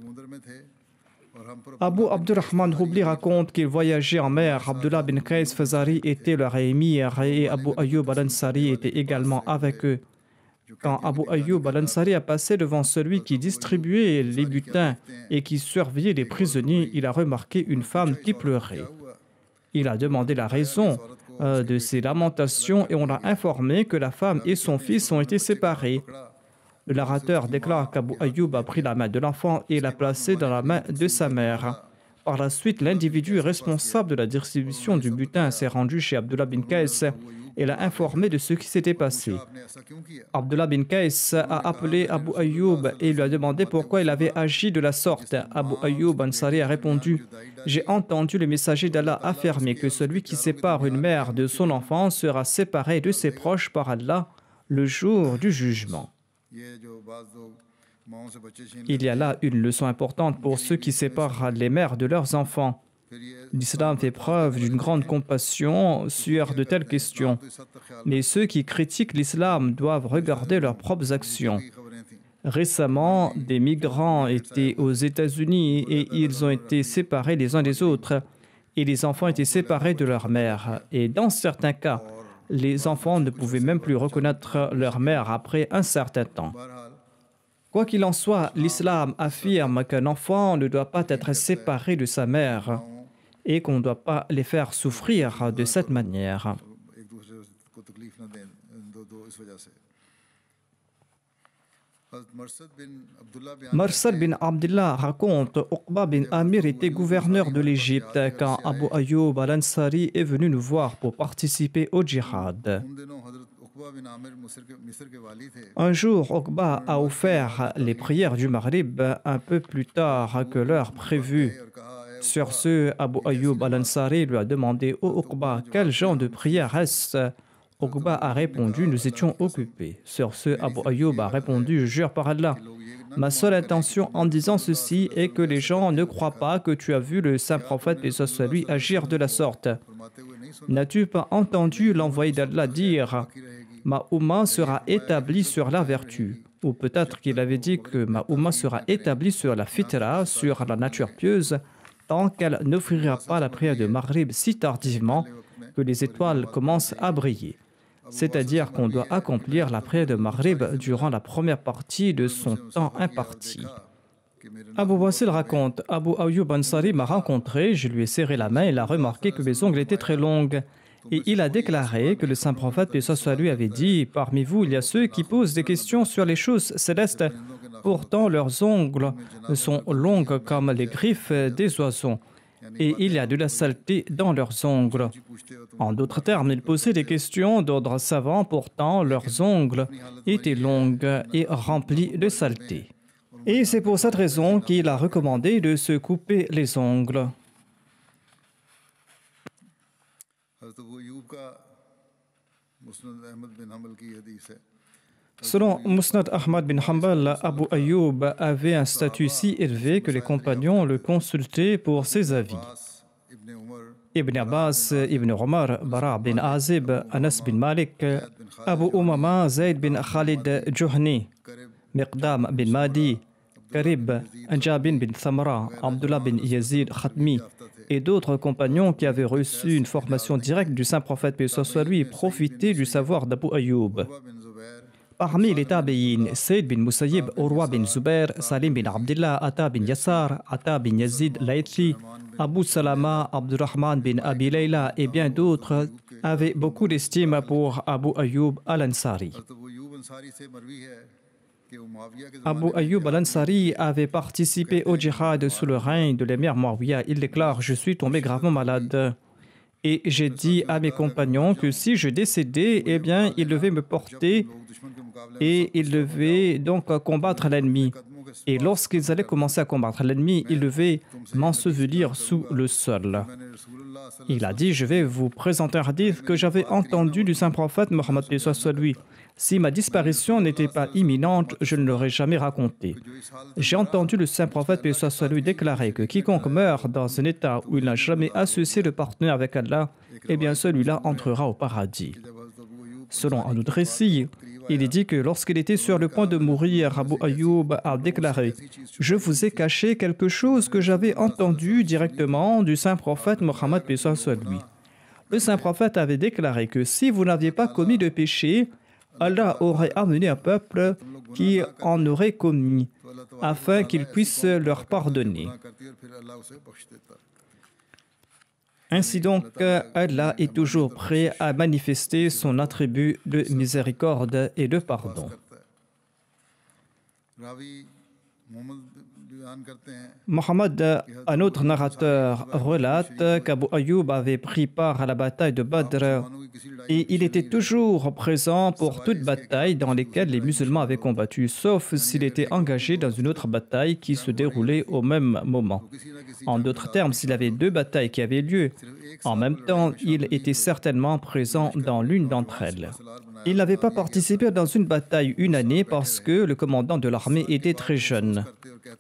Abu Abdurrahman Hubli raconte qu'il voyageait en mer. Abdullah bin Qais Fazari était leur émir et Abu Ayyub al-Ansari était également avec eux. Quand Abu Ayyub al-Ansari a passé devant celui qui distribuait les butins et qui surveillait les prisonniers, il a remarqué une femme qui pleurait. Il a demandé la raison de ses lamentations et on l'a informé que la femme et son fils ont été séparés. Le narrateur déclare qu'Abu Ayyub a pris la main de l'enfant et l'a placée dans la main de sa mère. Par la suite, l'individu responsable de la distribution du butin s'est rendu chez Abdullah bin Qais et l'a informé de ce qui s'était passé. Abdullah bin Qais a appelé Abu Ayyub et lui a demandé pourquoi il avait agi de la sorte. Abu Ayyub Ansari a répondu: « J'ai entendu le messager d'Allah affirmer que celui qui sépare une mère de son enfant sera séparé de ses proches par Allah le jour du jugement. » Il y a là une leçon importante pour ceux qui séparent les mères de leurs enfants. L'islam fait preuve d'une grande compassion sur de telles questions. Mais ceux qui critiquent l'islam doivent regarder leurs propres actions. Récemment, des migrants étaient aux États-Unis et ils ont été séparés les uns des autres. Et les enfants étaient séparés de leur mère. Et dans certains cas, les enfants ne pouvaient même plus reconnaître leur mère après un certain temps. Quoi qu'il en soit, l'islam affirme qu'un enfant ne doit pas être séparé de sa mère et qu'on ne doit pas les faire souffrir de cette manière. Marsad bin Abdullah raconte Uqba bin Amir était gouverneur de l'Égypte quand Abu Ayyub al-Ansari est venu nous voir pour participer au djihad. Un jour, Uqba a offert les prières du Maghrib un peu plus tard que l'heure prévue. Sur ce, Abu Ayyub al-Ansari lui a demandé au Uqba quel genre de prière est-ce. Uqba a répondu, nous étions occupés. Sur ce, Abu Ayyub a répondu, je jure par Allah, ma seule intention en disant ceci est que les gens ne croient pas que tu as vu le saint prophète, paix soit lui, agir de la sorte. N'as-tu pas entendu l'envoyé d'Allah dire, ma Oumma sera établie sur la vertu? Ou peut-être qu'il avait dit que ma Oumma sera établie sur la fitra, sur la nature pieuse, tant qu'elle n'offrira pas la prière de Maghrib si tardivement que les étoiles commencent à briller. C'est-à-dire qu'on doit accomplir la prière de Maghrib durant la première partie de son temps imparti. Abu Wasil raconte, Abu Ayyub Ansari m'a rencontré, je lui ai serré la main et il a remarqué que mes ongles étaient très longues. Et il a déclaré que le saint prophète, paix soit lui, avait dit, parmi vous, il y a ceux qui posent des questions sur les choses célestes, pourtant leurs ongles sont longs comme les griffes des oiseaux. Et il y a de la saleté dans leurs ongles. En d'autres termes, ils posaient des questions d'ordre savant, pourtant leurs ongles étaient longs et remplis de saleté. Et c'est pour cette raison qu'il a recommandé de se couper les ongles. Selon Musnad Ahmad bin Hanbal, Abu Ayyub avait un statut si élevé que les compagnons le consultaient pour ses avis. Ibn Abbas, Ibn Omar, Bara bin Azib, Anas bin Malik, Abu Umama, Zayd bin Khalid Juhni, Miqdam bin Madi, Karib, Anjabin bin Thamra, Abdullah bin Yazid Khatmi et d'autres compagnons qui avaient reçu une formation directe du saint prophète, paix soit lui, profitaient du savoir d'Abu Ayyub. Parmi les tabi'in, Saïd bin Musayyib, Urwa bin Zubair, Salim bin Abdullah, Ata bin Yassar, Ata bin Yazid Laythi, Abu Salama, Abdurrahman bin Abi Layla et bien d'autres avaient beaucoup d'estime pour Abu Ayyub al-Ansari. Abu Ayyub al-Ansari avait participé au djihad sous le règne de l'émir Muawiyah. Il déclare, je suis tombé gravement malade. Et j'ai dit à mes compagnons que si je décédais, eh bien, ils devaient me porter et ils devaient donc combattre l'ennemi. Et lorsqu'ils allaient commencer à combattre l'ennemi, ils devaient m'ensevelir sous le sol. Il a dit, je vais vous présenter un hadith que j'avais entendu du saint prophète Mohammed soit lui. Si ma disparition n'était pas imminente, je ne l'aurais jamais raconté. J'ai entendu le saint prophète soit lui déclarer que quiconque meurt dans un état où il n'a jamais associé de partenaire avec Allah, eh bien celui-là entrera au paradis. Selon un autre récit, il est dit que lorsqu'il était sur le point de mourir, Abu Ayyub a déclaré « Je vous ai caché quelque chose que j'avais entendu directement du saint prophète Mohammed soit lui. » Le saint prophète avait déclaré que si vous n'aviez pas commis de péché, Allah aurait amené un peuple qui en aurait commis, afin qu'il puisse leur pardonner. Ainsi donc, Allah est toujours prêt à manifester son attribut de miséricorde et de pardon. Mohammed, un autre narrateur, relate qu'Abu Ayyub avait pris part à la bataille de Badr et il était toujours présent pour toute bataille dans lesquelles les musulmans avaient combattu, sauf s'il était engagé dans une autre bataille qui se déroulait au même moment. En d'autres termes, s'il avait deux batailles qui avaient lieu en même temps, il était certainement présent dans l'une d'entre elles. Il n'avait pas participé dans une bataille une année parce que le commandant de l'armée était très jeune.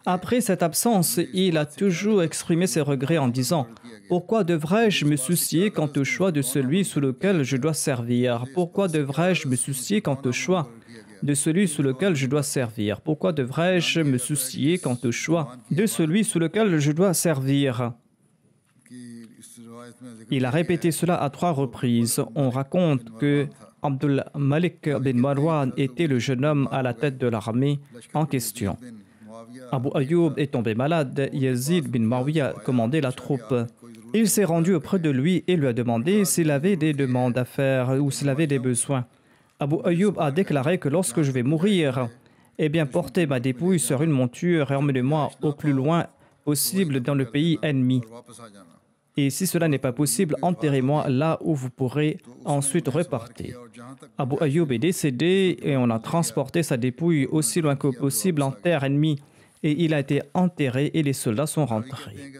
Après cette absence, il a toujours exprimé ses regrets en disant « Pourquoi devrais-je me soucier quant au choix de celui sous lequel je dois servir? Pourquoi devrais-je me soucier quant au choix de celui sous lequel je dois servir? Pourquoi devrais-je me soucier quant au choix de celui sous lequel je dois servir ?» Il a répété cela à 3 reprises. On raconte que Abdul Malik bin Marwan était le jeune homme à la tête de l'armée en question. Abu Ayyub est tombé malade. Yazid bin Muawiyah commandait la troupe. Il s'est rendu auprès de lui et lui a demandé s'il avait des demandes à faire ou s'il avait des besoins. Abu Ayyub a déclaré que lorsque je vais mourir, eh bien, portez ma dépouille sur une monture et emmenez-moi au plus loin possible dans le pays ennemi. Et si cela n'est pas possible, enterrez-moi là où vous pourrez ensuite repartir. Abu Ayyub est décédé et on a transporté sa dépouille aussi loin que possible en terre ennemie. Et il a été enterré et les soldats sont rentrés.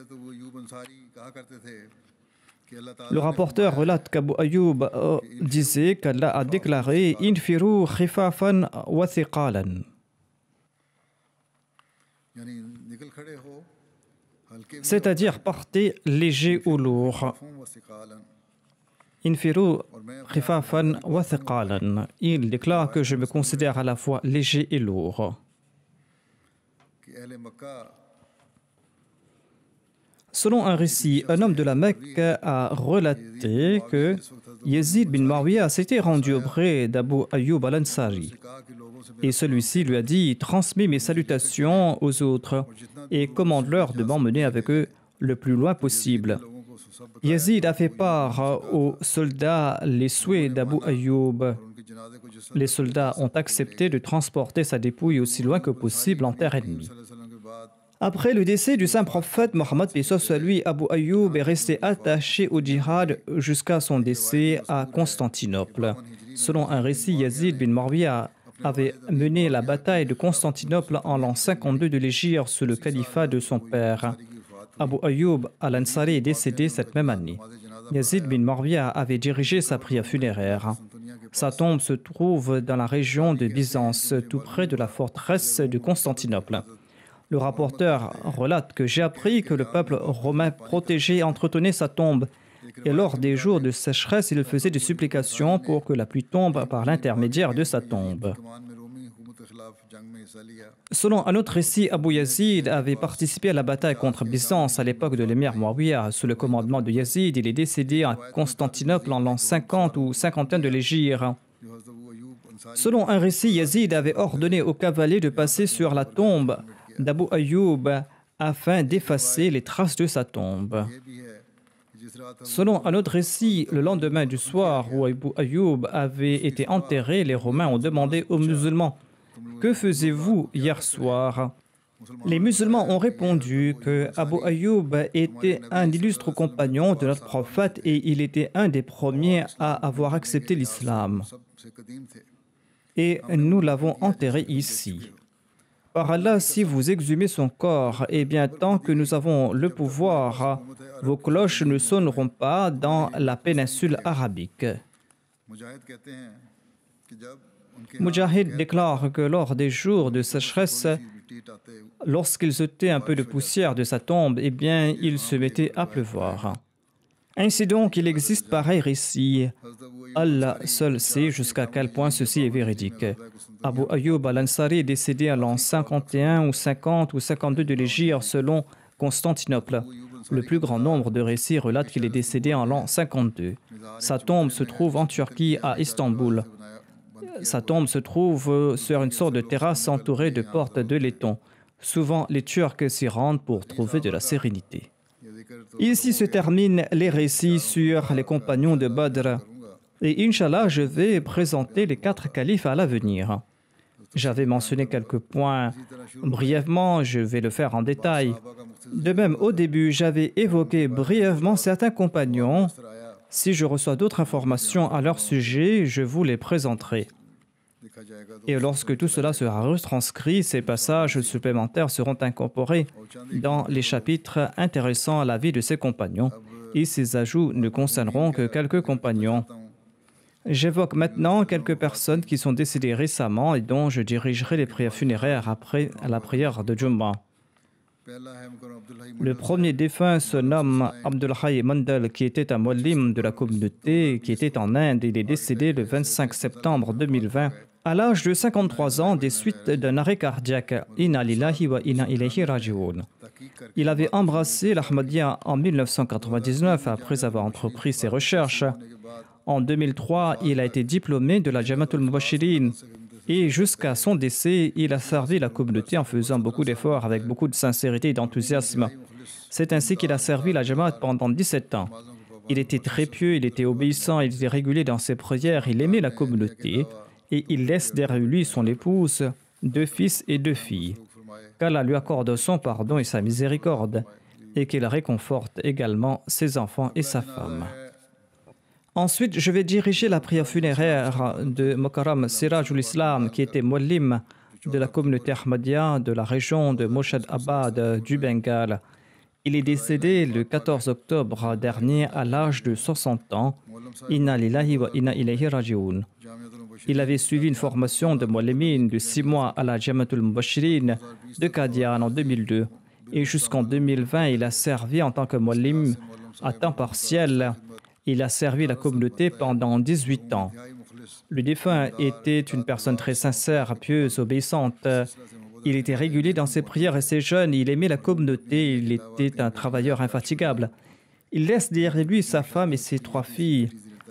Le rapporteur relate qu'Abu Ayyub disait qu'Allah a déclaré « Infiru khifafan wa thiqalan » c'est-à-dire partez léger ou lourd. Infiru khifafan wa thiqalan. Il déclare que je me considère à la fois léger et lourd. Selon un récit, un homme de la Mecque a relaté que Yazid bin Muawiyah s'était rendu auprès d'Abu Ayyub al-Ansari. Et celui-ci lui a dit « Transmets mes salutations aux autres et commande-leur de m'emmener avec eux le plus loin possible. » Yazid a fait part aux soldats les souhaits d'Abu Ayyub. Les soldats ont accepté de transporter sa dépouille aussi loin que possible en terre ennemie. Après le décès du saint prophète Mohammed, lui, Abu Ayyub est resté attaché au djihad jusqu'à son décès à Constantinople. Selon un récit, Yazid bin Muawiyah avait mené la bataille de Constantinople en l'an 52 de l'Hégire sous le califat de son père. Abu Ayyub al-Ansari est décédé cette même année. Yazid bin Muawiyah avait dirigé sa prière funéraire. Sa tombe se trouve dans la région de Byzance, tout près de la forteresse de Constantinople. Le rapporteur relate que j'ai appris que le peuple romain protégeait et entretenait sa tombe. Et lors des jours de sécheresse, il faisait des supplications pour que la pluie tombe par l'intermédiaire de sa tombe. Selon un autre récit, Abu Yazid avait participé à la bataille contre Byzance à l'époque de l'émir Muawiyah. Sous le commandement de Yazid, il est décédé à Constantinople en l'an 50 ou 51 de l'Hégire. Selon un récit, Yazid avait ordonné aux cavaliers de passer sur la tombe d'Abu Ayyub afin d'effacer les traces de sa tombe. Selon un autre récit, le lendemain du soir où Abu Ayyub avait été enterré, les Romains ont demandé aux musulmans « Que faisiez-vous hier soir ?» Les musulmans ont répondu que Abu Ayyub était un illustre compagnon de notre prophète et il était un des premiers à avoir accepté l'islam. Et nous l'avons enterré ici. Par Allah, si vous exhumez son corps, eh bien, tant que nous avons le pouvoir, vos cloches ne sonneront pas dans la péninsule arabique. Mujahid déclare que lors des jours de sécheresse, lorsqu'il jetait un peu de poussière de sa tombe, eh bien, il se mettait à pleuvoir. Ainsi donc, il existe pareil récit. Allah seul sait jusqu'à quel point ceci est véridique. Abu Ayyub al-Ansari est décédé à l'an 51 ou 50 ou 52 de l'Hégire selon Constantinople. Le plus grand nombre de récits relatent qu'il est décédé en l'an 52. Sa tombe se trouve en Turquie, à Istanbul. Sa tombe se trouve sur une sorte de terrasse entourée de portes de laiton. Souvent, les Turcs s'y rendent pour trouver de la sérénité. Ici se terminent les récits sur les compagnons de Badr. Et Inch'Allah, je vais présenter les 4 califes à l'avenir. J'avais mentionné quelques points brièvement, je vais le faire en détail. De même, au début, j'avais évoqué brièvement certains compagnons. Si je reçois d'autres informations à leur sujet, je vous les présenterai. Et lorsque tout cela sera retranscrit, ces passages supplémentaires seront incorporés dans les chapitres intéressant à la vie de ces compagnons. Et ces ajouts ne concerneront que quelques compagnons. J'évoque maintenant quelques personnes qui sont décédées récemment et dont je dirigerai les prières funéraires après la prière de Jum'ah. Le premier défunt se nomme Abdulhai Mandal, qui était un muallim de la communauté, qui était en Inde. Il est décédé le 25 septembre 2020 à l'âge de 53 ans des suites d'un arrêt cardiaque. Inna lillahi wa inna ilayhi raji'un. Il avait embrassé l'Ahmadiyya en 1999 après avoir entrepris ses recherches. En 2003, il a été diplômé de la Jamatul Mubashirin et jusqu'à son décès, il a servi la communauté en faisant beaucoup d'efforts avec beaucoup de sincérité et d'enthousiasme. C'est ainsi qu'il a servi la Jamaat pendant 17 ans. Il était très pieux, il était obéissant, il était régulier dans ses prières, il aimait la communauté et il laisse derrière lui son épouse, 2 fils et 2 filles. Qu'Allah lui accorde son pardon et sa miséricorde et qu'il réconforte également ses enfants et sa femme. Ensuite, je vais diriger la prière funéraire de Mokaram Sirajul Islam, qui était muallim de la communauté Ahmadiyya de la région de Moshadabad du Bengale. Il est décédé le 14 octobre dernier à l'âge de 60 ans. Inna lillahi wa inna ilayhi raji'un. Il avait suivi une formation de muallimin de 6 mois à la Jamatul Mubashirin de Qadian en 2002. Et jusqu'en 2020, il a servi en tant que muallim à temps partiel. Il a servi la communauté pendant 18 ans. Le défunt était une personne très sincère, pieuse, obéissante. Il était régulier dans ses prières et ses jeûnes. Il aimait la communauté. Il était un travailleur infatigable. Il laisse derrière lui sa femme et ses 3 filles.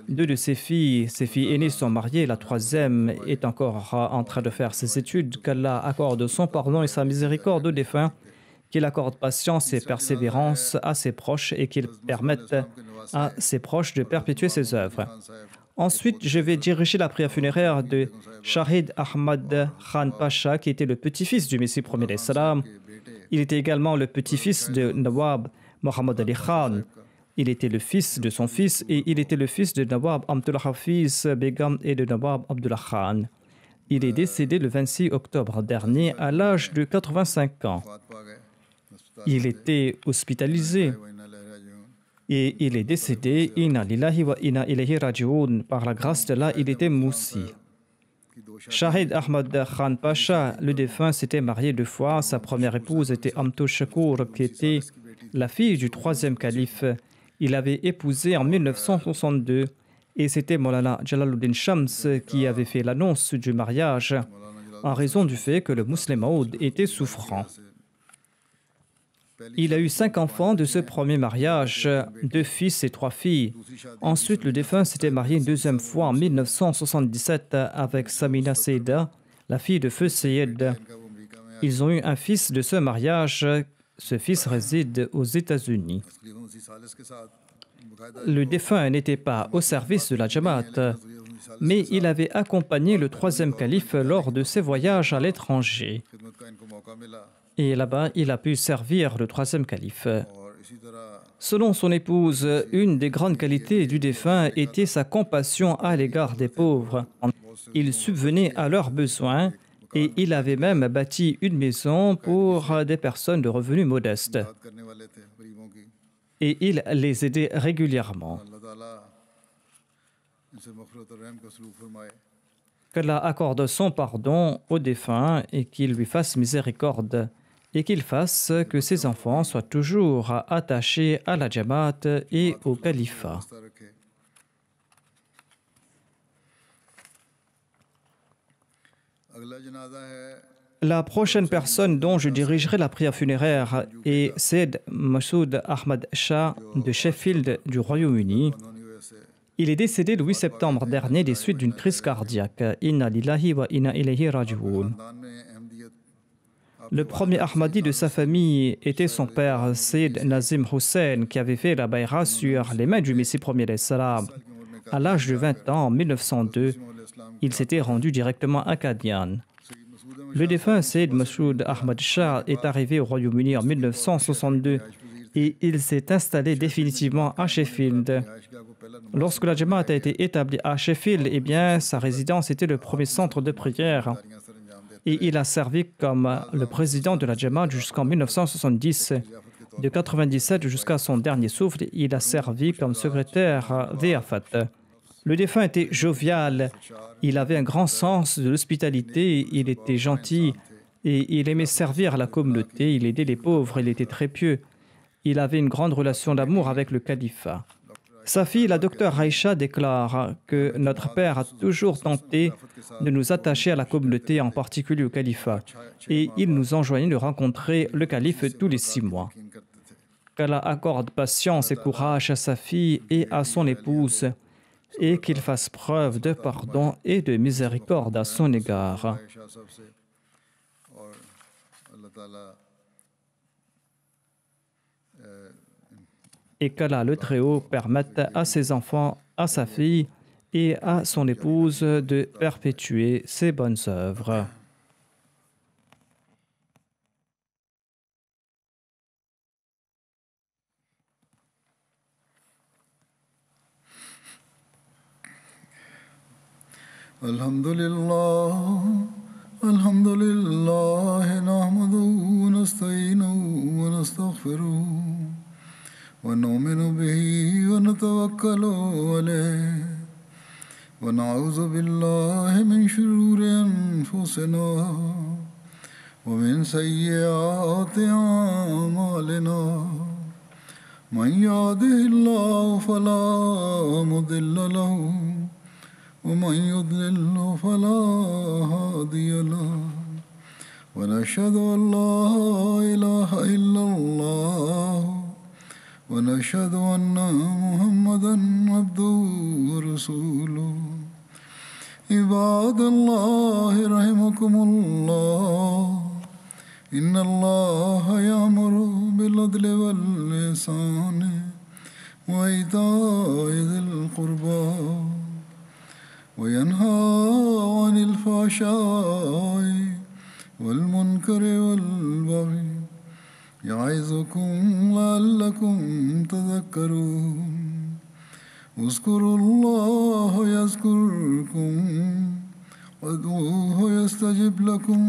2 de ses filles aînées sont mariées. La 3e est encore en train de faire ses études. Qu'Allah accorde son pardon et sa miséricorde au défunt. Qu'il accorde patience et persévérance à ses proches et qu'il permette à ses proches de perpétuer ses œuvres. Ensuite, je vais diriger la prière funéraire de Shahid Ahmad Khan Pasha, qui était le petit-fils du Messie premier salam. Il était également le petit-fils de Nawab Mohammad Ali Khan. Il était le fils de son fils et il était le fils de Nawab Abdullah Hafiz Begum et de Nawab Abdullah Khan. Il est décédé le 26 octobre dernier à l'âge de 85 ans. Il était hospitalisé et il est décédé. Inna lillahi wa inna ilayhi raji'un. Par la grâce d'Allah, il était moussi. Shahid Ahmad Khan Pasha, le défunt, s'était marié 2 fois. Sa première épouse était Amtou Shakur, qui était la fille du 3e calife. Il avait épousé en 1962 et c'était Maulana Jalaluddin Shams qui avait fait l'annonce du mariage en raison du fait que le musulman Maud était souffrant. Il a eu 5 enfants de ce premier mariage, 2 fils et 3 filles. Ensuite, le défunt s'était marié une 2e fois en 1977 avec Samina Seida, la fille de Feu Seyed. Ils ont eu un fils de ce mariage. Ce fils réside aux États-Unis. Le défunt n'était pas au service de la Jamaat, mais il avait accompagné le 3e calife lors de ses voyages à l'étranger. Et là-bas, il a pu servir le 3e calife. Selon son épouse, une des grandes qualités du défunt était sa compassion à l'égard des pauvres. Il subvenait à leurs besoins et il avait même bâti une maison pour des personnes de revenus modestes. Et il les aidait régulièrement. Qu'Allah accorde son pardon au défunt et qu'il lui fasse miséricorde et qu'il fasse que ses enfants soient toujours attachés à la Jamaat et au califat. La prochaine personne dont je dirigerai la prière funéraire est Said Masoud Ahmad Shah de Sheffield du Royaume-Uni. Il est décédé le 8 septembre dernier des suites d'une crise cardiaque. Inna lillahi wa inna ilayhi raji'un. Le premier Ahmadi de sa famille était son père Sayyid Nazim Hussein, qui avait fait la bayra sur les mains du Messie premier salam. À l'âge de 20 ans, en 1902, il s'était rendu directement à Qadian. Le défunt Sayyid Masoud Ahmad Shah est arrivé au Royaume-Uni en 1962 et il s'est installé définitivement à Sheffield. Lorsque la Jamaat a été établie à Sheffield, sa résidence était le premier centre de prière. Et il a servi comme le président de la Jamaat jusqu'en 1970. De 1997 jusqu'à son dernier souffle, il a servi comme secrétaire d'Eafat. Le défunt était jovial, il avait un grand sens de l'hospitalité, il était gentil, Et il aimait servir la communauté, il aidait les pauvres, il était très pieux. Il avait une grande relation d'amour avec le califat. Sa fille, la docteure Aïcha, déclare que notre père a toujours tenté de nous attacher à la communauté, en particulier au califat, et il nous enjoignait de rencontrer le calife tous les 6 mois. Qu'Allah accorde patience et courage à sa fille et à son épouse, et qu'il fasse preuve de pardon et de miséricorde à son égard. Et qu'Allah le Très-Haut permette à ses enfants, à sa fille et à son épouse de perpétuer ses bonnes œuvres. Alhamdulillah, nahmaduhu wa nasta'inuhu wa nastaghfiruh. ونؤمن به ونتوكل عليه ونعوذ بالله من شرور أنفسنا ومن سيئات أعمالنا من يهده الله فلا مضل له ومن يضلل فلا هادي له ونشهد أن لا إله إلا الله ونشهد أن محمدًا عبده ورسوله عباد الله رحمكم الله إن الله يأمر بالعدل والإحسان وإيتاء ذي القربى وينهى عن الفحشاء والمنكر والبغي يعظكم لعلكم تذكرون اذكروا الله يذكركم وادعوه يستجب لكم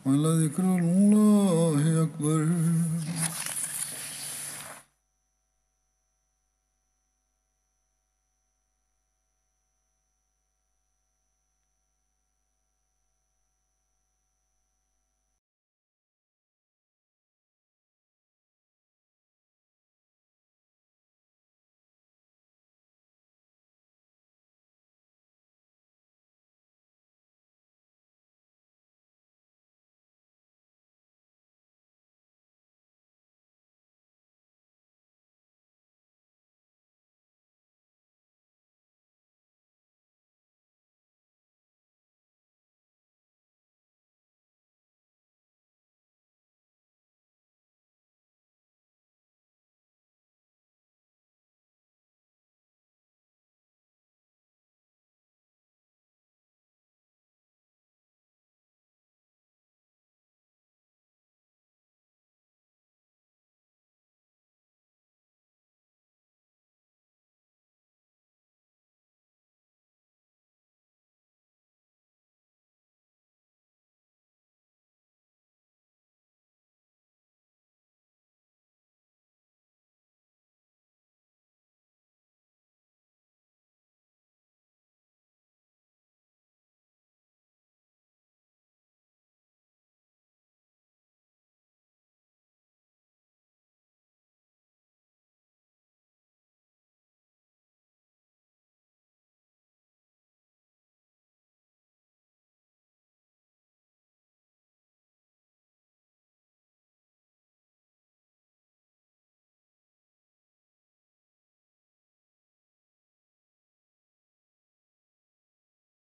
ولذكر الله أكبر